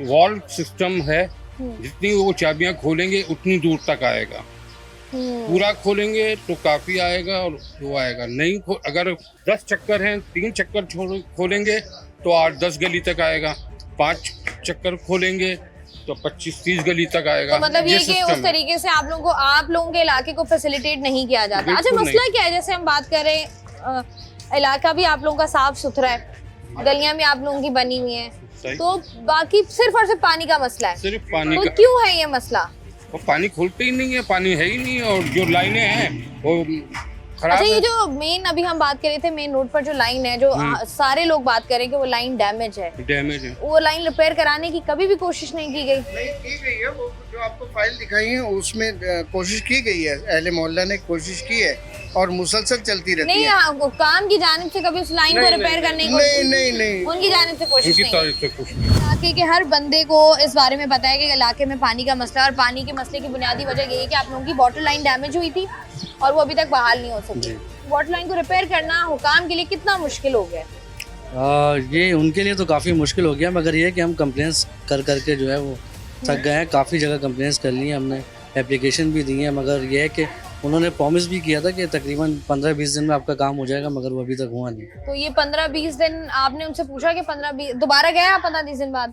वॉल्व सिस्टम है, जितनी वो चाबियां खोलेंगे उतनी दूर तक आएगा। पूरा खोलेंगे तो काफी आएगा और वो आएगा नहीं। अगर 10 चक्कर हैं, 3 चक्कर खोलेंगे तो 8-10 गली तक आएगा, 5 चक्कर खोलेंगे तो 25-30 गली तक आएगा। तो मतलब ये कि उस तरीके से आप लोगों के इलाके को फैसिलिटेट नहीं किया जाता। अच्छा, मसला क्या है? जैसे हम बात करें, इलाका भी आप लोगों का साफ सुथरा है, गलियां भी आप लोगों की बनी हुई हैं, तो बाकी सिर्फ और सिर्फ पानी का मसला है। सिर्फ पानी तो का क्यों है ये मसला? वो पानी खुलते ही नहीं है, पानी है ही नहीं, और जो लाइनें हैं वो खराब अच्छा, ये है। जो मेन अभी हम बात कर रहे थे, मेन रोड पर जो लाइन है, जो सारे लोग बात करें कि वो लाइन डैमेज है, डैमेज है। वो लाइन रिपेयर कराने की कभी भी कोशिश नहीं की गई? नहीं की गई है, वो जो आपको फाइल दिखाई है उसमें कोशिश की गई है, अहले मोहल्ला ने कोशिश की है और मुसलसल चलती रहती नहीं, है। काम की जानिब से कभी उस लाइन को रिपेयर करने की नहीं उनकी जानिब से कोशिश उनकी नहीं तारीफ से कुछ नहीं। इलाके के हर बंदे को इस बारे में पता है कि इलाके में पानी का मसला है, और पानी के मसले की बुनियादी वजह यही है कि आप लोगों की वाटर लाइन डैमेज हुई थी और वो अभी तक बहाल नहीं हो सकी। वाटर लाइन को रिपेयर करना हुकाम के लिए कितना मुश्किल हो गया? ये उनके लिए तो काफ़ी मुश्किल हो गया, मगर ये है कि हम कंप्लेंट्स कर करके जो है वो थक गए हैं। काफ़ी जगह कंप्लेंट्स कर ली हैं हमने, एप्लीकेशन भी दी है, मगर ये है कि उन्होंने प्रॉमिस भी किया था कि तकरीबन 15-20 दिन में आपका काम हो जाएगा, मगर वो अभी तक हुआ नहीं। तो ये 15-20 दिन आपने उनसे पूछा कि 15-20 दोबारा गए आप 15-20 दिन बाद?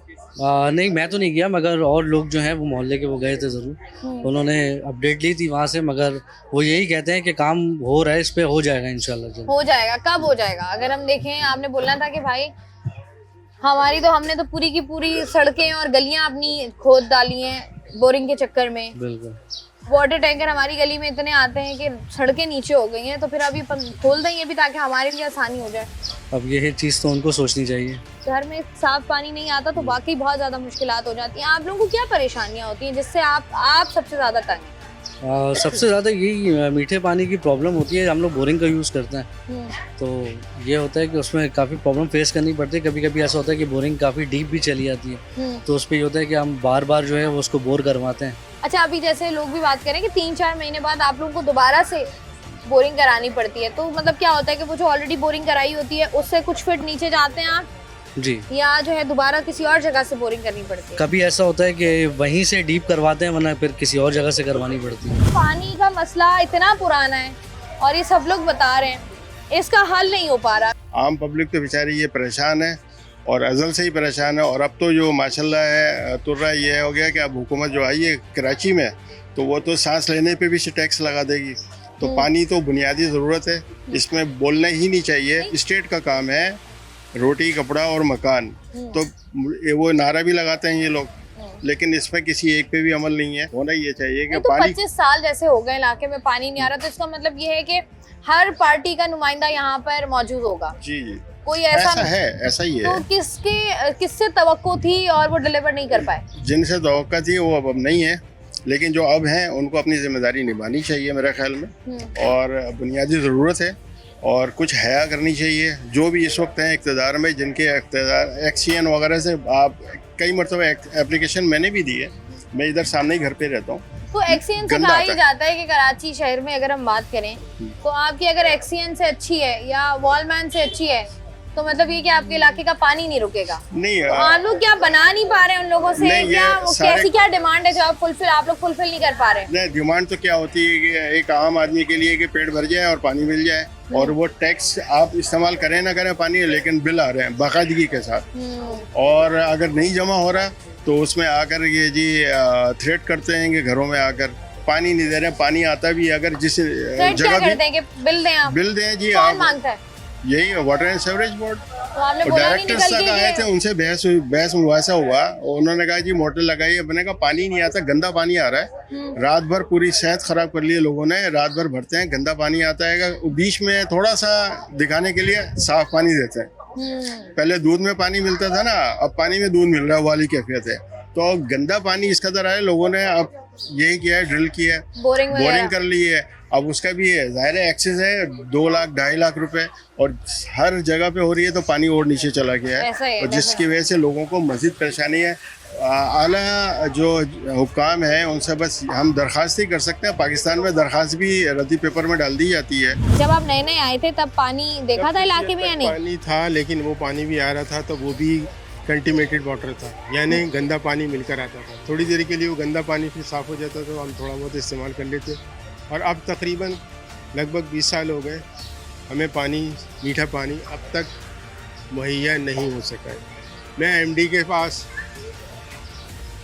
नहीं, मैं तो नहीं गया, मगर और लोग जो हैं वो मोहल्ले के वो गए थे ज़रूर। उन्होंने अपडेट ली थी वहाँ से, मगर वो यही कहते हैं कि काम हो रहा है, इस पर हो जाएगा इंशाल्लाह। हो जाएगा, कब हो जाएगा? अगर हम देखें, आपने बोलना था कि भाई हमने तो पूरी की पूरी सड़कें और गलियां अपनी खोद डाली हैं बोरिंग के चक्कर में। बिल्कुल। वाटर टैंकर हमारी गली में इतने आते हैं कि सड़कें नीचे हो गई हैं, तो फिर अभी खोल देंगे भी ताकि हमारे लिए आसानी हो जाए। अब ये चीज़ तो उनको सोचनी चाहिए। घर में साफ पानी नहीं आता तो वाकई बहुत ज़्यादा मुश्किलात हो जाती हैं। आप लोगों को क्या परेशानियाँ होती हैं जिससे आप सबसे ज़्यादा तंग हैं? सबसे ज़्यादा यही मीठे पानी की प्रॉब्लम होती है। हम लोग बोरिंग का यूज़ करते हैं, तो ये होता है कि उसमें काफ़ी प्रॉब्लम फेस करनी पड़ती है। कभी कभी ऐसा होता है कि बोरिंग काफ़ी डीप भी चली जाती है, तो उस पर ये होता है कि हम बार बार जो है वो उसको बोर करवाते हैं। अच्छा, अभी जैसे लोग भी बात करें कि 3-4 महीने बाद आप लोगों को दोबारा से बोरिंग करानी पड़ती है, तो मतलब क्या होता है कि वो जो ऑलरेडी बोरिंग कराई होती है उससे कुछ फीट नीचे जाते हैं आप जी, या जो है दोबारा किसी और जगह से बोरिंग करनी पड़ती है? कभी ऐसा होता है कि वहीं से डीप करवाते हैं, वरना फिर किसी और जगह से करवानी पड़ती है। पानी का मसला इतना पुराना है और ये सब लोग बता रहे हैं, इसका हल नहीं हो पा रहा। आम पब्लिक तो बेचारी ये परेशान है और अज़ल से ही परेशान है। और अब तो जो माशाल्लाह है तुर्रा ये हो गया कि अब हुकूमत जो आई है कराची में, तो वो तो सांस लेने पे भी टैक्स लगा देगी। तो पानी तो बुनियादी ज़रूरत है, इसमें बोलना ही नहीं चाहिए। स्टेट का काम है रोटी, कपड़ा और मकान, तो वो नारा भी लगाते हैं ये लोग, लेकिन इसमें किसी एक पे भी अमल नहीं है। होना ये चाहिए कि तो पानी 25 साल जैसे हो गए इलाके में पानी नहीं आ रहा, तो इसका मतलब ये है कि हर पार्टी का नुमाइंदा यहाँ पर मौजूद होगा। जी जी, कोई ऐसा है, ऐसा ही है। तो किससे तवक्को थी और वो डिलीवर नहीं कर पाए? जिनसे तवक्का थी वो अब नहीं है, लेकिन जो अब हैं उनको अपनी जिम्मेदारी निभानी चाहिए मेरे ख्याल में, और बुनियादी ज़रूरत है और कुछ हया करनी चाहिए। जो भी इस वक्त हैं इक़्तिदार में, जिनके इक़्तिदार एक्सीएन वगैरह से, आप कई मरतबा एप्लीकेशन मैंने भी दी है, मैं इधर सामने ही घर पे रहता हूँ। तो एक्सीएन से कहा ही जाता है कि कराची शहर में अगर हम बात करें तो आपकी अगर एक्सीएन से अच्छी है या वॉलमैन से अच्छी है, तो मतलब ये कि आपके इलाके का पानी नहीं रुकेगा। नहीं, तो आप लोग क्या बना नहीं पा रहे हैं उन लोगों से? कैसी क्या डिमांड है जो आप लोग फुलफिल नहीं कर पा रहे? नहीं, डिमांड तो क्या होती है कि एक आम आदमी के लिए कि पेट भर जाए और पानी मिल जाए, और वो टैक्स आप इस्तेमाल करें ना करें पानी, लेकिन बिल आ रहे हैं बाकायदगी के साथ। और अगर नहीं जमा हो रहा तो उसमें आकर ये जी थ्रेट करते हैं कि घरों में आकर पानी नहीं दे रहे। पानी आता भी अगर जिस जगह भी बिल दें जी, कौन मांगता है? यही वाटर एंड सीवरेज बोर्ड। तो आपने बोला नहीं निकल डायरेक्टर तक आए थे, उनसे बहस मुबासा हुआ। उन्होंने कहा जी मोटर लगाई, अपने का पानी नहीं आता, गंदा पानी आ रहा है। रात भर पूरी सेहत खराब कर ली है लोगों ने, रात भर भरते हैं, गंदा पानी आता है। बीच में थोड़ा सा दिखाने के लिए साफ पानी देते हैं। पहले दूध में पानी मिलता था ना, अब पानी में दूध मिल रहा है, वाली कैफियत है। तो गंदा पानी इस कदर आया, लोगों ने अब यही किया है, ड्रिल किया है, बोरिंग कर ली है। अब उसका भी है, ज़ाहिर है एक्सेस है, 2 लाख 2.5 लाख रुपए, और हर जगह पे हो रही है, तो पानी और नीचे चला गया है, और जिसकी वजह से लोगों को मज़ीद परेशानी है। आला जो हुक्काम है उनसे बस हम दरख्वास्त ही कर सकते हैं। पाकिस्तान में दरख्वास्त भी रद्दी पेपर में डाल दी जाती है। जब आप नए नए आए थे तब पानी देखा था इलाके में या नहीं? पानी था, लेकिन वो पानी भी आ रहा था तो वो भी कंटिमेटेड वाटर था, यानी गंदा पानी मिलकर आता था। थोड़ी देर के लिए वो गंदा पानी फिर साफ़ हो जाता तो हम थोड़ा बहुत इस्तेमाल कर लेते। और अब तकरीबन लगभग 20 साल हो गए, हमें पानी, मीठा पानी अब तक मुहैया नहीं हो सका है। मैं एमडी के पास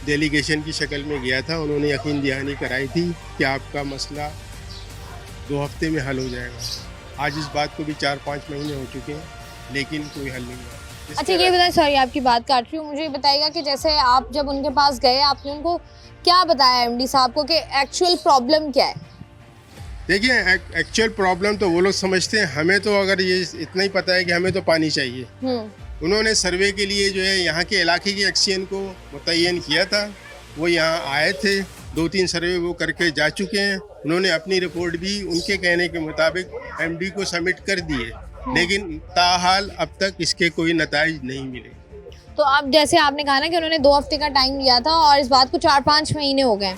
डेलीगेशन की शक्ल में गया था, उन्होंने यकीन दहानी कराई थी कि आपका मसला 2 हफ्ते में हल हो जाएगा। आज इस बात को भी 4-5 महीने हो चुके हैं, लेकिन कोई हल नहीं हुआ। अच्छा, ये बताएं, सॉरी आपकी बात काट रही हूँ, मुझे बताइएगा कि जैसे आप जब उनके पास गए, आपने उनको क्या बताया एमडी साहब को कि एक्चुअल प्रॉब्लम क्या है? देखिए एक्चुअल प्रॉब्लम तो वो लोग समझते हैं, हमें तो अगर ये इतना ही पता है कि हमें तो पानी चाहिए। उन्होंने सर्वे के लिए जो है यहाँ के इलाके के एक्सचेंज को मुतय्यन किया था, वो यहाँ आए थे, 2-3 सर्वे वो करके जा चुके हैं। उन्होंने अपनी रिपोर्ट भी उनके कहने के मुताबिक एमडी को सबमिट कर दी है, लेकिन ताहाल अब तक इसके कोई नताइज नहीं मिले। तो अब जैसे आपने कहा ना कि उन्होंने 2 हफ्ते का टाइम लिया था और इस बात को 4-5 महीने हो गए,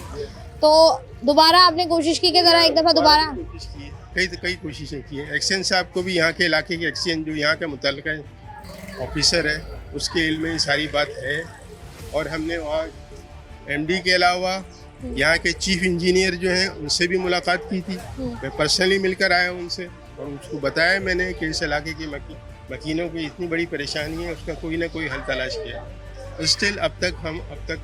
तो दोबारा आपने कोशिश की कि जरा एक दफ़ा दोबारा? कई कोशिशें की हैं। एक्सचेंज साहब को भी यहाँ के इलाके के एक्सचेंज जो यहाँ का मुतल्लिका ऑफिसर है उसके इल्म में सारी बात है, और हमने वहाँ एमडी के अलावा यहाँ के चीफ इंजीनियर जो हैं उनसे भी मुलाकात की थी। मैं पर्सनली मिलकर आया उनसे और उसको बताया मैंने कि इस इलाके के मकीनों की इतनी बड़ी परेशानी है, उसका कोई ना कोई हल तलाश किया। स्टिल अब तक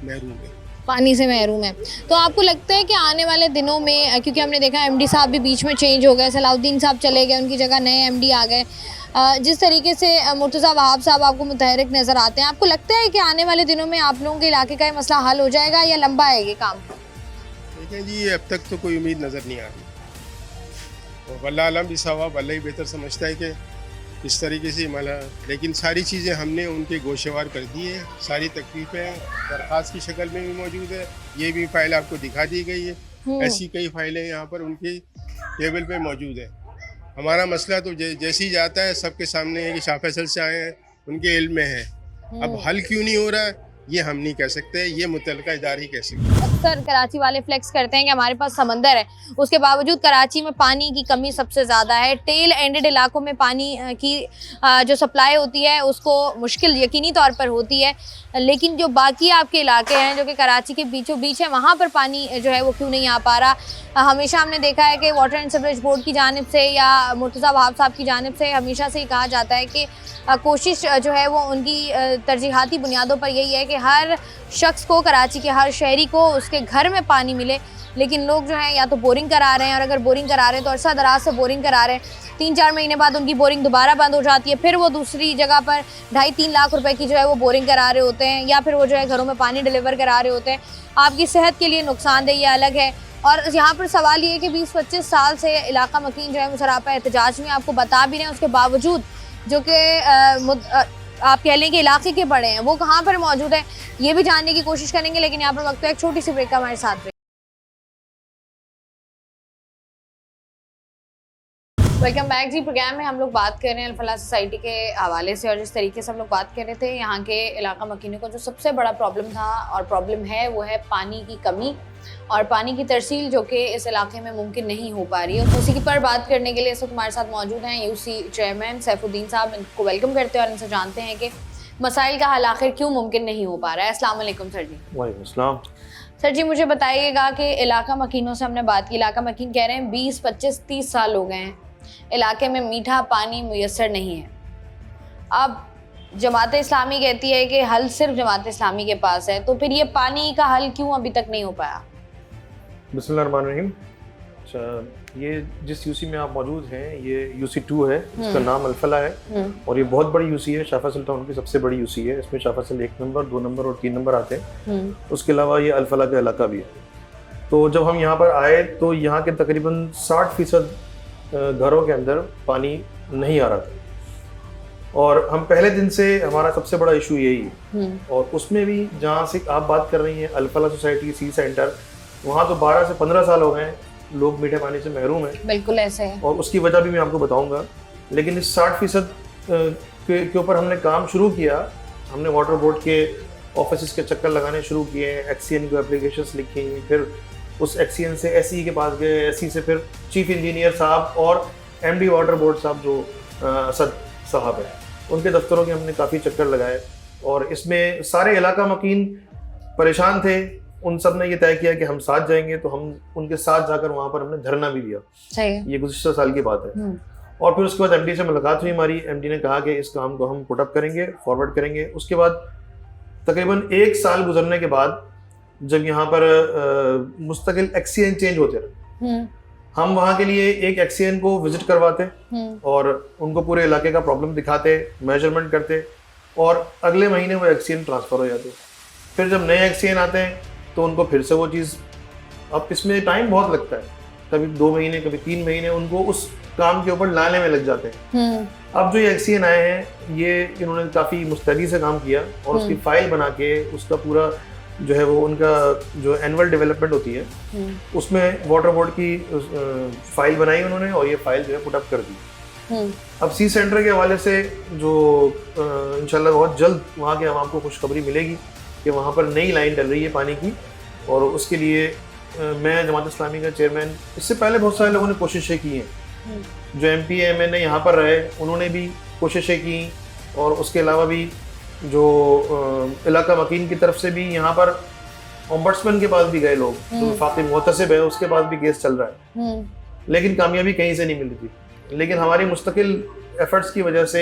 महरूम है, पानी से महरूम है। तो आपको लगता है कि आने वाले दिनों में, क्योंकि हमने देखा एमडी साहब भी बीच में चेंज हो गए, सलाउद्दीन साहब चले गए, उनकी जगह नए एमडी आ गए, जिस तरीके से मुर्तज़ा वहाब साहब आपको मुतहरिक नज़र आते हैं, आपको लगता है कि आने वाले दिनों में आप लोगों के इलाके का ये मसला हल हो जाएगा या लंबा है ये काम? देखें जी, अब तक तो कोई उम्मीद नज़र नहीं आ रही, और वल्लाह आलम भी सवाब अल्लाह ही बेहतर समझता है कि इस तरीके से मला, लेकिन सारी चीज़ें हमने उनके गोशवार कर दी है। सारी तकलीफ़ें दरख्वास्त की शक्ल में भी मौजूद है, ये भी फाइल आपको दिखा दी गई है। ऐसी कई फाइलें यहाँ पर उनकी टेबल पे मौजूद है। हमारा मसला तो जैसे ही जाता है सबके सामने है कि शाह फैसल से आए हैं, उनके इल्म में है। अब हल क्यों नहीं हो रहा है ये हम नहीं कह सकते, ये मुतल्लिका इदारे ही कह सकते हैं। अक्सर कराची वाले फ्लेक्स करते हैं कि हमारे पास समंदर है, उसके बावजूद कराची में पानी की कमी सबसे ज़्यादा है। टेल एंडेड इलाकों में पानी की जो सप्लाई होती है उसको मुश्किल यकीनी तौर पर होती है, लेकिन जो बाकी आपके इलाके हैं जो कि कराची के बीचों बीच है, वहाँ पर पानी जो है वो क्यों नहीं आ पा रहा। हमेशा हमने देखा है कि वाटर एंड सीवरेज बोर्ड की जानिब से या मुर्तज़ा वहाब साहब की जानिब से हमेशा से ही कहा जाता है कि कोशिश जो है वो उनकी तरजीहाती बुनियादों पर यही है कि हर शख्स को, कराची के हर शहरी को उसके घर में पानी मिले। लेकिन लोग जो हैं या तो बोरिंग करा रहे हैं, और अगर बोरिंग करा रहे हैं तो अरसा दराज से बोरिंग करा रहे हैं, 3-4 महीने बाद उनकी बोरिंग दोबारा बंद हो जाती है, फिर वो दूसरी जगह पर 2.5-3 लाख रुपए की जो है वो बोरिंग करा रहे होते हैं, या फिर वो जो है घरों में पानी डिलीवर करा रहे होते हैं। आपकी सेहत के लिए नुकसानदेह ये अलग है। और यहाँ पर सवाल ये है कि 20-25 साल से इलाका मकीन जो है वो सरापा एहतजाज में आपको बता भी रहे हैं, उसके बावजूद जो कि आप कह लें कि इलाके के बड़े हैं वो कहाँ पर मौजूद है, ये भी जानने की कोशिश करेंगे। लेकिन यहाँ पर वक्त है एक छोटी सी ब्रेक का, हमारे साथ वेलकम बैक जी। प्रोग्राम में हम लोग बात कर रहे हैं अल-फलाह सोसाइटी के हवाले से, और जिस तरीके से हम लोग बात कर रहे थे यहाँ के इलाका मकीनों को जो सबसे बड़ा प्रॉब्लम था और प्रॉब्लम है वो है पानी की कमी और पानी की तरसील जो कि इस इलाके में मुमकिन नहीं हो पा रही है। तो उसी पर बात करने के लिए इस वक्त हमारे साथ मौजूद हैं यूसी चेयरमैन सैफुद्दीन साहब। इनको वेलकम करते हैं और इनसे जानते हैं कि मसाइल का हल आखिर क्यों मुमकिन नहीं हो पा रहा है। अस्सलाम वालेकुम सर जी। वालेकुम अस्सलाम। सर जी मुझे बताइएगा कि इलाका मकीनों से हमने बात की, इलाका मकीन कह रहे हैं 20-25-30 साल हो गए हैं इलाके में मीठा पानी मुयस्सर नहीं है। अब जमात इस्लामी कहती है कि हल सिर्फ जमात इस्लामी के पास है, तो फिर ये पानी का हल क्यों अभी तक नहीं हो पाया? बिस्मिल्लाहिर्रहमानिर्रहीम। अच्छा, ये जिस यूसी में आप मौजूद हैं ये यूसी 2 है, इसका नाम अल-फलाह है और ये बहुत बड़ी यूसी है, शाह फैसल टाउन की सबसे बड़ी यूसी है। इसमें शाह फैसल 1 नंबर, 2 नंबर और 3 नंबर आते हैं। उसके अलावा ये अल-फलाह का इलाका भी है। तो जब हम यहाँ पर आए तो यहाँ के तकरीबन 60% घरों के अंदर पानी नहीं आ रहा था, और हम पहले दिन से हमारा सबसे बड़ा इशू यही है। और उसमें भी जहाँ से आप बात कर रही हैं अल-फलाह सोसाइटी सी सेंटर, वहाँ तो 12 से 15 साल हो गए लोग मीठे पानी से महरूम हैं। बिल्कुल ऐसे है, और उसकी वजह भी मैं आपको बताऊंगा। लेकिन इस 60% के ऊपर हमने काम शुरू किया। हमने वाटर बोर्ड के ऑफिस के चक्कर लगाने शुरू किए, एक्सीएन को एप्लीकेशंस लिखी, फिर उस एक्सीएन से एसई के पास गए, एसई से फिर चीफ इंजीनियर साहब और एमडी वाटर बोर्ड साहब जो असद साहब हैं, उनके दफ्तरों के हमने काफ़ी चक्कर लगाए। और इसमें सारे इलाका मकीन परेशान थे। उन सब ने ये तय किया कि हम साथ जाएंगे, तो हम उनके साथ जाकर वहाँ पर हमने धरना भी दिया। सही। ये गुज़िश्ता साल की बात है। और फिर उसके बाद एमडी से मुलाकात हुई हमारी। एमडी ने कहा कि इस काम को हम पुट अप करेंगे, फॉरवर्ड करेंगे। उसके बाद तकरीबन 1 साल गुजरने के बाद जब यहाँ पर मुस्तकिल एक्सीएन चेंज होते रहे, हम वहाँ के लिए एक एक्सीएन को विजिट करवाते और उनको पूरे इलाके का प्रॉब्लम दिखाते, मेजरमेंट करते, और अगले महीने वो एक्सीएन ट्रांसफ़र हो जाते। फिर जब नए एक्सीएन आते हैं तो उनको फिर से वो चीज़, अब इसमें टाइम बहुत लगता है, कभी 2 महीने, कभी 3 महीने उनको उस काम के ऊपर लाने में लग जाते हैं। अब जो ये एक्सीएन आए हैं, ये इन्होंने काफ़ी मुस्तैदी से काम किया और उसकी फाइल बना के उसका पूरा जो है वो उनका जो एनुअल डेवलपमेंट होती है उसमें वाटर बोर्ड की फाइल बनाई उन्होंने और ये फाइल जो है पुट अप कर दी। अब सी सेंटर के हवाले से जो इंशाल्लाह बहुत जल्द वहाँ के आवाम को खुशखबरी मिलेगी कि वहाँ पर नई लाइन डल रही है पानी की, और उसके लिए मैं जमात इस्लामी का चेयरमैन, इससे पहले बहुत सारे लोगों ने कोशिशें की हैं, जो MP MNA यहाँ पर रहे उन्होंने भी कोशिशें की, और उसके अलावा भी जो इलाका मकीन की तरफ से भी यहाँ पर ओम्बड्समैन के पास भी गए लोग, जो वफाकी मुहतसिब है उसके पास भी केस चल रहा है, लेकिन कामयाबी कहीं से नहीं मिल रही थी। लेकिन हमारी मुस्तकिल एफर्ट्स की वजह से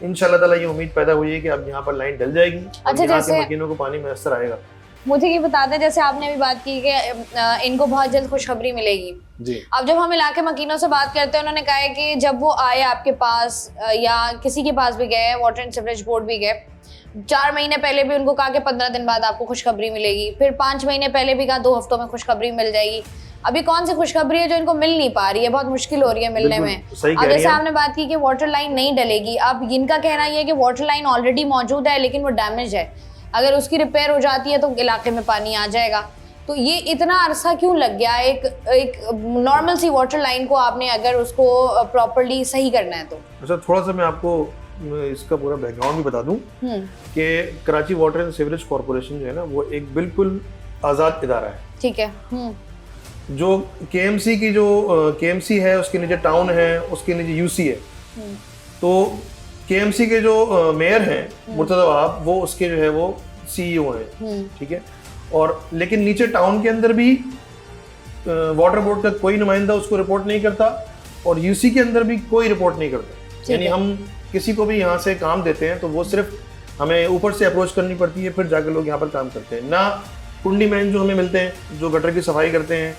इंशाल्लाह ताला ये उम्मीद पैदा हुई है कि अब यहाँ पर लाइन डल जाएगी। अच्छा, यहाँ के मकीनों को पानी मैसर आएगा। मुझे ये बता दें, जैसे आपने अभी बात की कि इनको बहुत जल्द खुशखबरी मिलेगी जी। अब जब हम इलाके मकीनों से बात करते हैं, उन्होंने कहा है कि जब वो आए आपके पास या किसी के पास भी गए, वाटर एंड सीवरेज बोर्ड भी गए, 4 महीने पहले भी उनको कहा कि 15 दिन बाद आपको खुशखबरी मिलेगी, फिर 5 महीने पहले भी कहा 2 हफ्तों में खुशखबरी मिल जाएगी। अभी कौन सी खुशखबरी है जो इनको मिल नहीं पा रही है, बहुत मुश्किल हो रही है मिलने में। अब जैसे आपने बात की कि वाटर लाइन नहीं डलेगी, अब इनका कहना ये है कि वाटर लाइन ऑलरेडी मौजूद है लेकिन वो डैमेज है, अगर उसकी रिपेयर हो जाती है तो इलाके में पानी आ जाएगा। तो ये इतना अरसा क्यों लग गया एक नॉर्मल सी वाटर लाइन को, आपने अगर उसको प्रॉपर्ली सही करना है तो? अच्छा, थोड़ा सा मैं आपको इसका पूरा बैकग्राउंड भी बता दूं कि Karachi water and sewerage corporation जो है ना, वो एक बिल्कुल आज़ाद इदारा है। ठीक है। जो KMC की जो KMC है उसके नीचे टाउन है, उसके नीचे UC है। तो KMC के जो मेयर हैं मुर्तज़ा वहाब, वो उसके जो है वो CEO हैं, ठीक है। और लेकिन नीचे टाउन के अंदर भी वाटर बोर्ड का कोई नुमाइंदा उसको रिपोर्ट नहीं करता, और UC के अंदर भी कोई रिपोर्ट नहीं करता। यानी हम किसी को भी यहाँ से काम देते हैं तो वो सिर्फ हमें ऊपर से अप्रोच करनी पड़ती है, फिर जाकर लोग यहाँ पर काम करते हैं। ना कुंडी मैन जो हमें मिलते हैं, जो गटर की सफाई करते हैं,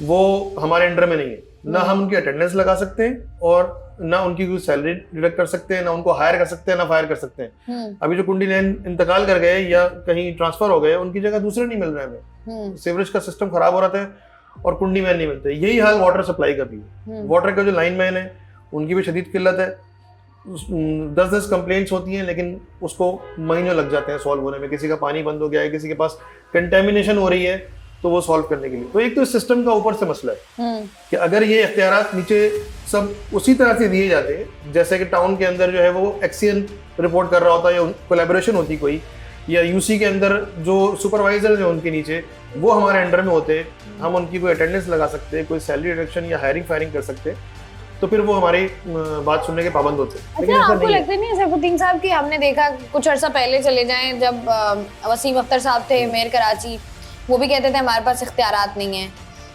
वो हमारे अंडर में नहीं है। ना हम उनकी अटेंडेंस लगा सकते हैं, और ना उनकी कोई सैलरी डिडक्ट कर सकते हैं, ना उनको हायर कर सकते हैं, ना फायर कर सकते हैं। अभी जो कुंडी मैन इंतकाल कर गए या कहीं ट्रांसफर हो गए, उनकी जगह दूसरे नहीं मिल रहे हमें। सीवरेज का सिस्टम खराब हो रहा था और कुंडी मैन नहीं मिलते। यही हाल वाटर सप्लाई का भी है। वाटर का जो लाइन मैन है उनकी भी शदीद किल्लत है। 10-10 कंप्लेंट्स होती हैं, लेकिन उसको महीनों लग जाते हैं सॉल्व होने में। किसी का पानी बंद हो गया है, किसी के पास कंटेमिनेशन हो रही है, तो वो सॉल्व करने के लिए। तो एक तो इस सिस्टम का ऊपर से मसला है कि अगर ये इख्तियारात नीचे सब उसी तरह से दिए जाते हैं जैसे कि टाउन के अंदर जो है वो एक्सीएन रिपोर्ट कर रहा होता, या कोलैबोरेशन होती कोई, या UC के अंदर जो सुपरवाइजर हैं उनके नीचे वो हमारे अंडर में होते, हम उनकी कोई अटेंडेंस लगा सकते, कोई सैलरी रिडक्शन या हायरिंग फायरिंग कर सकते, तो फिर वो हमारी बात सुनने के पाबंद होते हैं। लेकिन आपको लगता नहीं है सरफुद्दीन साहब कि हमने देखा कुछ अर्सा पहले चले जाएं, जब वसीम अख्तर साहब थे मेयर कराची, वो भी कहते थे हमारे पास इख्तियारात नहीं है।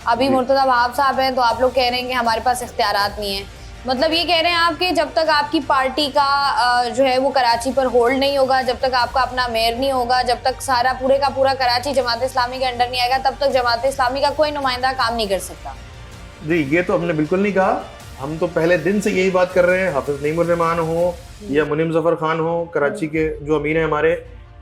अभी मुर्तज़ा वहाब साहब हैं तो आप लोग कह रहे हैं कि हमारे पास इख्तियारात नहीं है। मतलब ये कह रहे हैं आप कि जब तक आपकी पार्टी का जो है वो कराची पर होल्ड नहीं होगा, जब तक आपका अपना मेयर नहीं होगा, जब तक सारा पूरे का पूरा कराची जमात इस्लामी के अंडर नहीं आएगा, तब तक जमात इस्लामी का कोई नुमाइंदा काम नहीं कर सकता। जी, ये तो हमने बिल्कुल नहीं कहा। हम तो पहले दिन से यही बात कर रहे हैं, हाफिज नईमुर रहमान हो या मुनीम जफर खान हो, कराची के जो अमीर हैं हमारे,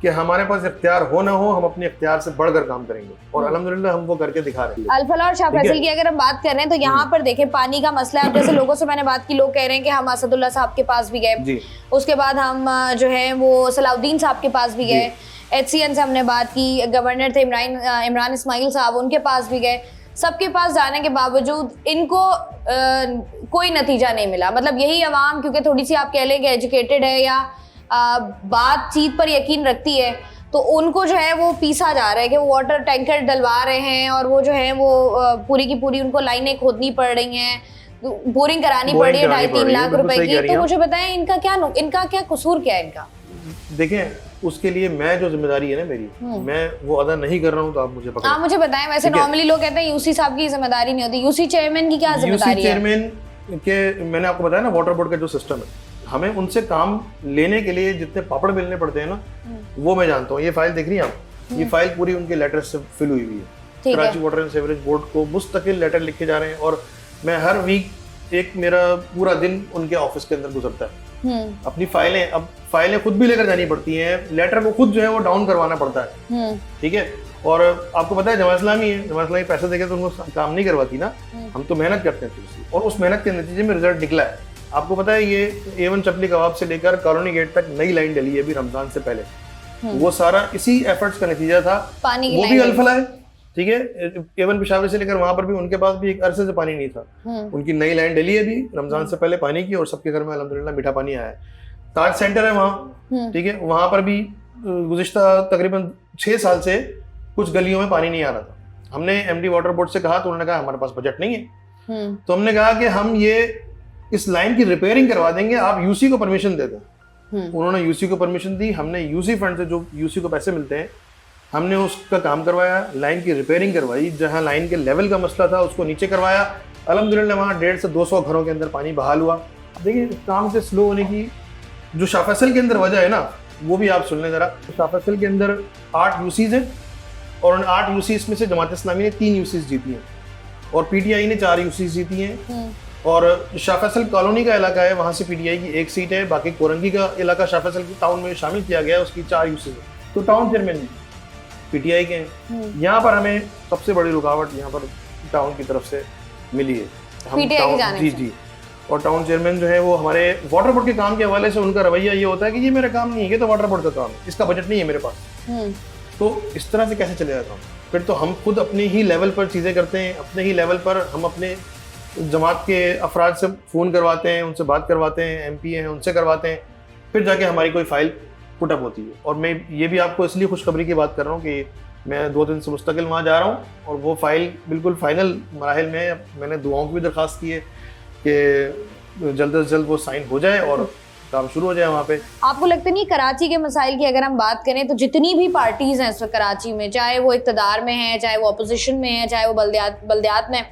कि हमारे पास इख्तियार हो ना हो, हम अपने इख्तियार से बढ़कर काम करेंगे, और अल्हम्दुलिल्लाह हम वो करके दिखा रहे हैं। अल-फलाह और शाह फैसल की अगर हम बात कर रहे हैं तो यहाँ पर देखें पानी का मसला है। जैसे लोगों से मैंने बात की, लोग कह रहे हैं कि हम असदुल्लाह साहब के पास भी गए, उसके बाद हम जो है वो सलाउद्दीन साहब के पास भी गए, HCN से हमने बात की, गवर्नर थे इमरान इस्माइल साहब, उनके पास भी गए। सबके पास जाने के बावजूद इनको कोई नतीजा नहीं मिला। मतलब यही अवाम क्योंकि थोड़ी सी आप कह लें कि एजुकेटेड है या बातचीत पर यकीन रखती है, तो उनको जो है वो पीसा जा रहा है कि वो वाटर टैंकर डलवा रहे हैं, और वो जो है वो पूरी की पूरी उनको लाइनें खोदनी पड़ रही हैं, बोरिंग करानी पड़ रही है 2.5-3 लाख रुपए की। तो मुझे बताएं इनका क्या कसूर क्या है इनका? देखें, उसके लिए मैं जो जिम्मेदारी है ना मेरी, मैं वो अदा नहीं कर रहा हूँ, तो आप मुझे पकड़ें। आप मुझे बताएं। वैसे नॉर्मली लोग कहते हैं UC साहब की जिम्मेदारी नहीं होती, UC चेयरमैन की क्या जिम्मेदारी है? चेयरमैन के मैंने आपको बताया ना, वाटर बोर्ड का जो सिस्टम है, हमें उनसे काम लेने के लिए जितने पापड़ बेलने पड़ते हैं ना, वो मैं जानता हूँ। ये फाइल देख रही हैं आप, ये फाइल पूरी उनके लेटर से फिल हुई हुई है। Karachi water and sewerage board को मुस्तकिल लेटर लिखे जा रहे हैं, और मैं हर वीक एक मेरा पूरा दिन उनके ऑफिस के अंदर गुजरता है। अपनी फाइलें खुद भी लेकर जानी पड़ती हैं, लेटर को खुद जो है वो डाउन करवाना पड़ता है, ठीक है। और आपको पता है जमात इस्लामी है, जमात इस्लामी पैसे देके तो उनको काम नहीं करवाती ना, हम तो मेहनत करते हैं थोड़ी सी, और उस मेहनत के नतीजे में रिजल्ट निकला है। आपको पता है ये A1 चपली कबाब से लेकर कॉलोनी गेट तक नई लाइन डली है अभी रमजान से पहले, वो सारा इसी एफर्ट्स का नतीजा था। पानी वो भी अल्फला है, ठीक है, A1 पेशावर से लेकर वहां पर भी उनके पास भी एक अरसे से पानी नहीं था, उनकी नई लाइन डली है अभी रमजान से पहले पानी की, और सबके घर में अल्हम्दुलिल्लाह मीठा पानी आया है। ताज सेंटर है वहाँ, ठीक है, वहां पर भी गुज़िश्ता तकरीबन 6 साल से कुछ गलियों में पानी नहीं आ रहा था। हमने MD वाटर बोर्ड से कहा तो उन्होंने कहा हमारे पास बजट नहीं है, तो हमने कहा कि हम ये इस लाइन की रिपेयरिंग करवा देंगे, आप UC को परमिशन दे दें। उन्होंने UC को परमिशन दी, हमने UC फंड से जो UC को पैसे मिलते हैं हमने उसका काम करवाया, लाइन की रिपेयरिंग करवाई, जहां लाइन के लेवल का मसला था उसको नीचे करवाया। अल्हम्दुलिल्लाह वहाँ 150 से 200 घरों के अंदर पानी बहाल हुआ। देखिए काम से स्लो होने की जो शाह फैसल के अंदर वजह है ना, वो भी आप सुन लें ज़रा। शाह फैसल के अंदर 8 UCs हैं, और उन 8 UCs में से जमात इस्लामी ने 3 UCs जीती हैं, और PTI ने 4 UCs जीती हैं। और शाह फैसल कॉलोनी का इलाका है, वहाँ से PTI की 1 सीट है, बाकी कोरंगी का इलाका शाह फैसल की टाउन में शामिल किया गया है, उसकी 4 UCs है। तो टाउन चेयरमैन PTI के हैं। यहाँ पर हमें सबसे बड़ी रुकावट यहाँ पर टाउन की तरफ से मिली है, हम PTI की जानिब से। जी, और टाउन चेयरमैन जो है वो हमारे वाटर बोर्ड के काम के हवाले से उनका रवैया ये होता है कि ये मेरा काम नहीं है, ये तो वाटर बोर्ड का काम है, इसका बजट नहीं है मेरे पास। तो इस तरह से कैसे चलेगा काम? फिर तो हम खुद अपने ही लेवल पर चीज़ें करते हैं, अपने ही लेवल पर हम अपने जमात के अफराद से फ़ोन करवाते हैं, उनसे बात करवाते हैं, MP हैं उनसे करवाते हैं, फिर जाके हमारी कोई फ़ाइल पुटअप होती है। और मैं ये भी आपको इसलिए खुशखबरी की बात कर रहा हूँ कि मैं 2 दिन से मुस्तकिल वहाँ जा रहा हूँ, और वो फ़ाइल बिल्कुल फ़ाइनल मराहिल में है। मैंने दुआओं की भी दरख्वास्त की है कि जल्द से जल्द वो साइन हो जाए और काम शुरू हो जाए वहाँ पे। आपको लगता नहीं कराची के मसाइल की अगर हम बात करें तो जितनी भी पार्टीज हैं इस वक्त कराची में, चाहे वो इक़्तिदार में है, चाहे वो अपोजिशन में है, चाहे वो बल्दियात में,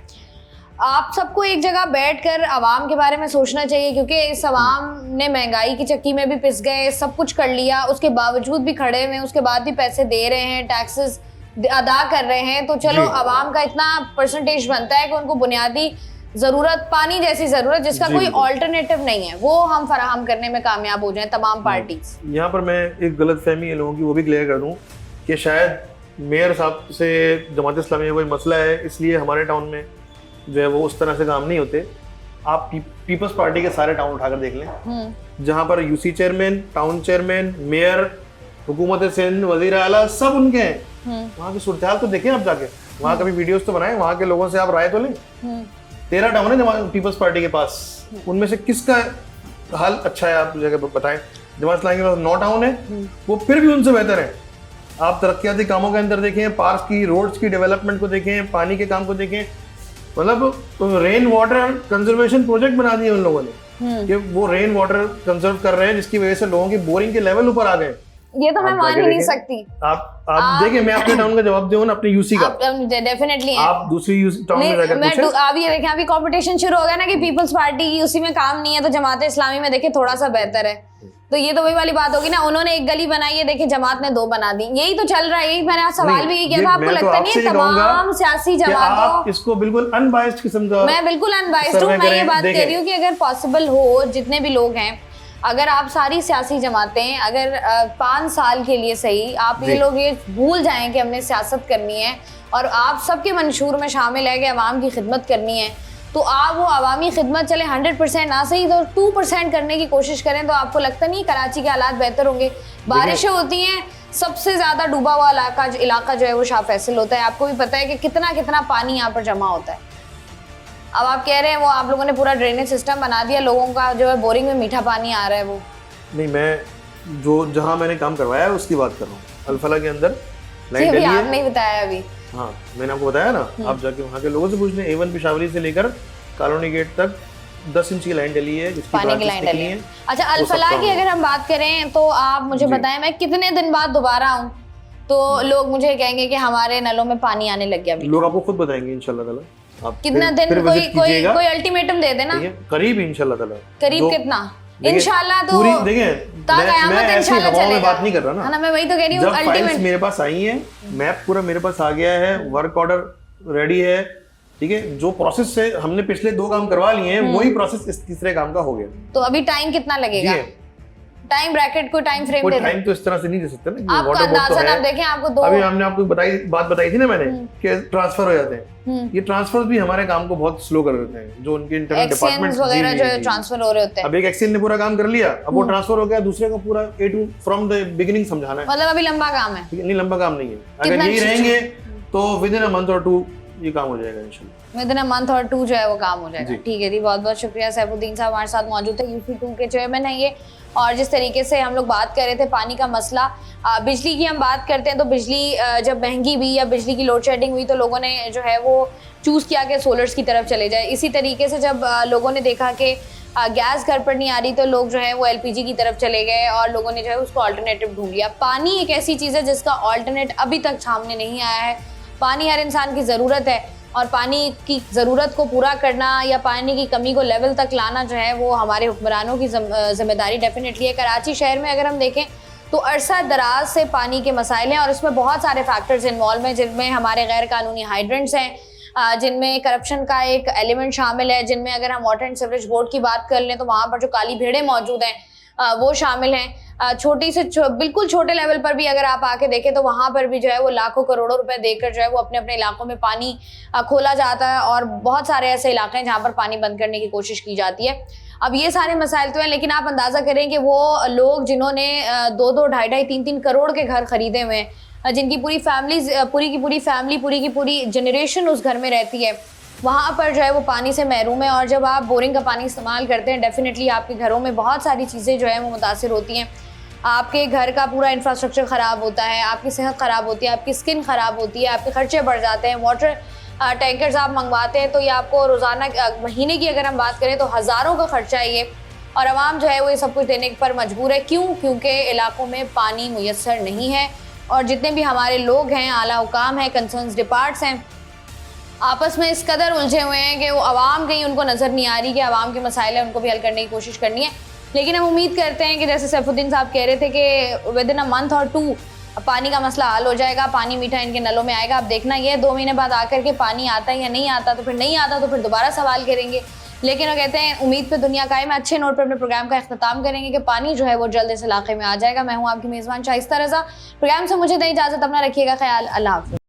आप सबको एक जगह बैठकर आवाम के बारे में सोचना चाहिए, क्योंकि इस आवाम ने महंगाई की चक्की में भी पिस गए, सब कुछ कर लिया, उसके बावजूद भी खड़े हुए, उसके बाद भी पैसे दे रहे हैं, टैक्सेस अदा कर रहे हैं। तो चलो आवाम का इतना परसेंटेज बनता है कि उनको बुनियादी ज़रूरत, पानी जैसी ज़रूरत जिसका कोई ऑल्टरनेटिव नहीं है, वो हम फराहम करने में कामयाब हो जाएं तमाम पार्टीज। यहाँ पर मैं एक गलतफहमी है लोगों की वो भी क्लियर कर दूँ कि शायद मेयर साहब से जमात इस्लामी में कोई मसला है, इसलिए हमारे टाउन में जो है वो उस तरह से काम नहीं होते। आप पीपल्स पार्टी के सारे टाउन उठाकर देख लें, जहाँ पर UC chairman, town chairman, mayor, हुकूमत सिंध, वजीर आला सब उनके हैं। वहाँ की सूरत हाल तो देखें आप जाके, वहाँ कभी वीडियोस तो बनाएं, वहाँ के लोगों से आप राय तो लें। 13 टाउन है पीपल्स पार्टी के पास, उनमें से किसका हाल अच्छा है आप जगह बताएं। जमात इस्लामी के पास 9 टाउन है, वो फिर भी उनसे बेहतर है। आप तरक्याती कामों के अंदर देखें, पार्क की, रोड्स की डेवलपमेंट को देखें, पानी के काम को देखें, मतलब रेन वाटर कंजर्वेशन प्रोजेक्ट बना दिए उन लोगों ने कि वो रेन वाटर कंजर्व कर रहे हैं, जिसकी वजह से लोगों की बोरिंग के लेवल ऊपर आ गए। ये तो मैं मान ही नहीं सकती। आप देखिए, मैं अपने टाउन का जवाब दूं ना, अपने UC का डेफिनेटली आप दूसरी टाउन में जाकर पूछें। अब ये देखें, अभी कंपटीशन शुरू हो गया ना कि पीपल्स पार्टी की UC में काम नहीं है तो जमात इस्लामी में देखे थोड़ा सा बेहतर है, तो ये तो वही वाली बात होगी ना, उन्होंने एक गली बनाई है, देखिए जमात ने 2 बना दी, यही तो चल रहा है। यही मैंने सवाल भी किया था, आपको लगता नहीं है तमाम सियासी जमातों, इसको बिल्कुल अनबायस्ड किस्म का, मैं बिल्कुल अनबायस्ड हूँ, मैं ये बात कह रही हूँ कि अगर पॉसिबल हो, जितने भी लोग हैं, अगर आप सारी सियासी जमातें अगर 5 साल के लिए सही आप ये लोग ये भूल जाएं कि हमने सियासत करनी है और आप सबके मंशूर में शामिल है कि आवाम की खिदमत करनी है, तो आप वो अवामी खिदमत चले 100% ना सही तो 2% करने की कोशिश करें, तो आपको लगता नहीं कराची के हालात बेहतर होंगे? बारिशें होती हैं, सबसे ज़्यादा डूबा हुआ इलाका जो है वो शाह फैसल होता है। आपको भी पता है कि कितना कितना पानी यहाँ पर जमा होता है। अब आप कह रहे हैं वो आप लोगों ने पूरा ड्रेनेज सिस्टम बना दिया, लोगों का जो है बोरिंग में मीठा पानी आ रहा है। वो नहीं, मैं जो जहाँ मैंने काम करवाया है उसकी बात कर रहा हूँ। अल्फला के अंदर लाइन डली है, आपने ही बताया अभी। हाँ, मैंने आपको बताया ना, आप जाके वहाँ के लोगों से पूछ लें। A1 पेशावरी से लेकर कॉलोनी गेट तक 10 इंच की लाइन डली है, जिसकी पानी की लाइन डली है। अच्छा, अल्फला की अगर हम बात करें तो आप मुझे बताएं, मैं कितने दिन बाद दोबारा आऊँ तो लोग मुझे कहेंगे कि हमारे नलों में पानी आने लग गया? लोग आपको खुद बताएंगे इंशाल्लाह ताला। आप कितना दिन कोई अल्टीमेटम दे देना, करीब इंशाल्लाह ताला। करीब कितना? इंशाल्लाह तो देखें, मैं ऐसी हवाओं में बात नहीं कर रहा ना, मैं वही तो कह रही हूँ। अल्टीमेट मेरे पास आई है, मैप पूरा मेरे पास आ गया है, वर्क ऑर्डर रेडी है, ठीक है। जो प्रोसेस से हमने पिछले 2 काम करवा लिए हैं वही प्रोसेस इस तीसरे काम का हो गया। तो अभी टाइम कितना लगेगा? टाइम ब्रैकेट को टाइम फ्रेम दे टाइम तो इस तरह से नहीं दे सकते ना कि आपका वाटर बोर्ड तो अंदाजा है। आप देखें आपको दो अभी हमने आपको बात बताई थी ना मैंने कि ट्रांसफर हो जाते हैं, ये ट्रांसफर भी हमारे काम को बहुत स्लो कर देते हैं, जो उनके इंटरनल डिपार्टमेंट वगैरह जो ट्रांसफर हो रहे होते हैं। अब एक एक्सेल ने पूरा काम कर लिया, अब वो ट्रांसफर हो गया, दूसरे को पूरा ए टू फ्रॉम द बिगिनिंग समझाना है। मतलब अभी लंबा काम है? नहीं, लंबा काम नहीं है। अगर यही रहेंगे तो विद इन अ मंथ और 2 ये काम हो जाएगा इंशाल्लाह। विद इन अ मंथ और 2 जो है वो काम हो जाएगा। ठीक है जी, बहुत बहुत शुक्रिया। सैफुद्दीन साहब हमारे साथ मौजूद थे, UC2 के चेयरमैन हैं ये। और जिस तरीके से हम लोग बात कर रहे थे पानी का मसला, बिजली की हम बात करते हैं तो बिजली जब महंगी हुई या बिजली की लोड शेडिंग हुई तो लोगों ने जो है वो चूज़ किया कि सोलर्स की तरफ चले जाए। इसी तरीके से जब लोगों ने देखा कि गैस घर पर नहीं आ रही तो लोग जो है वो LPG की तरफ चले गए और लोगों ने जो है उसको ऑल्टरनेटिव ढूंढ लिया। पानी एक ऐसी चीज़ है जिसका ऑल्टरनेट अभी तक सामने नहीं आया है। पानी हर इंसान की ज़रूरत है और पानी की ज़रूरत को पूरा करना या पानी की कमी को लेवल तक लाना जो है वो हमारे हुक्मरानों की जिम्मेदारी डेफिनेटली है। कराची शहर में अगर हम देखें तो अरसा दराज से पानी के मसाइल हैं और इसमें बहुत सारे फैक्टर्स इन्वॉल्व हैं, जिनमें हमारे गैर कानूनी हाइड्रेंट्स हैं, जिनमें करप्शन का एक एलिमेंट शामिल है, जिनमें अगर हम वाटर एंड सीवरेज बोर्ड की बात कर लें तो वहाँ पर जो काली भेड़ें मौजूद हैं वो शामिल हैं। छोटी से बिल्कुल छोटे लेवल पर भी अगर आप आके देखें तो वहाँ पर भी जो है वो लाखों करोड़ों रुपए देकर जो है वो अपने अपने इलाकों में पानी खोला जाता है और बहुत सारे ऐसे इलाके हैं जहाँ पर पानी बंद करने की कोशिश की जाती है। अब ये सारे मसाइल तो हैं, लेकिन आप अंदाज़ा करें कि वो लोग जिन्होंने 2-2, 2.5-2, 3-3 करोड़ के घर खरीदे हुए हैं, जिनकी पूरी फैमिली पूरी की पूरी जनरेशन उस घर में रहती है, वहाँ पर जो है वो पानी से महरूम है। और जब आप बोरिंग का पानी इस्तेमाल करते हैं डेफिनेटली आपके घरों में बहुत सारी चीज़ें जो है वो मुतासिर होती हैं। आपके घर का पूरा इंफ्रास्ट्रक्चर ख़राब होता है, आपकी सेहत ख़राब होती है, आपकी स्किन ख़राब होती है, आपके खर्चे बढ़ जाते हैं। वाटर टैंकर्स आप मंगवाते हैं तो ये आपको रोज़ाना महीने की अगर हम बात करें तो हज़ारों का खर्चा है ये, और आवाम जो है वो ये सब कुछ देने पर मजबूर है। क्यों? क्योंकि इलाकों में पानी मुयस्सर नहीं है और जितने भी हमारे लोग हैं, आला हुकाम हैं, कंसर्न्स डिपार्ट्स हैं, आपस में इस कदर उलझे हुए हैं कि वो आवाम कहीं उनको नज़र नहीं आ रही कि आवाम के मसाइल है उनको भी हल करने की कोशिश करनी है। लेकिन हम उम्मीद करते हैं कि जैसे सैफुद्दीन साहब कह रहे थे कि विद इन अ मंथ और 2 पानी का मसला हल हो जाएगा, पानी मीठा इनके नलों में आएगा। अब देखना ये 2 महीने बाद आकर के पानी आता है या नहीं आता, तो फिर नहीं आता तो फिर दोबारा सवाल करेंगे। लेकिन वो कहते हैं उम्मीद पे दुनिया कायम है। अच्छे नोट पर अपने प्रोग्राम का अख्ताम करेंगे कि पानी जो है वो जल्द इस इलाके में आ जाएगा। मैं हूँ आपकी मेज़बान शाइस्ता रज़ा। प्रोग्राम से मुझे दें इजाज़त, अपना रखिएगा ख्याल। अल्लाह हाफ़िज़।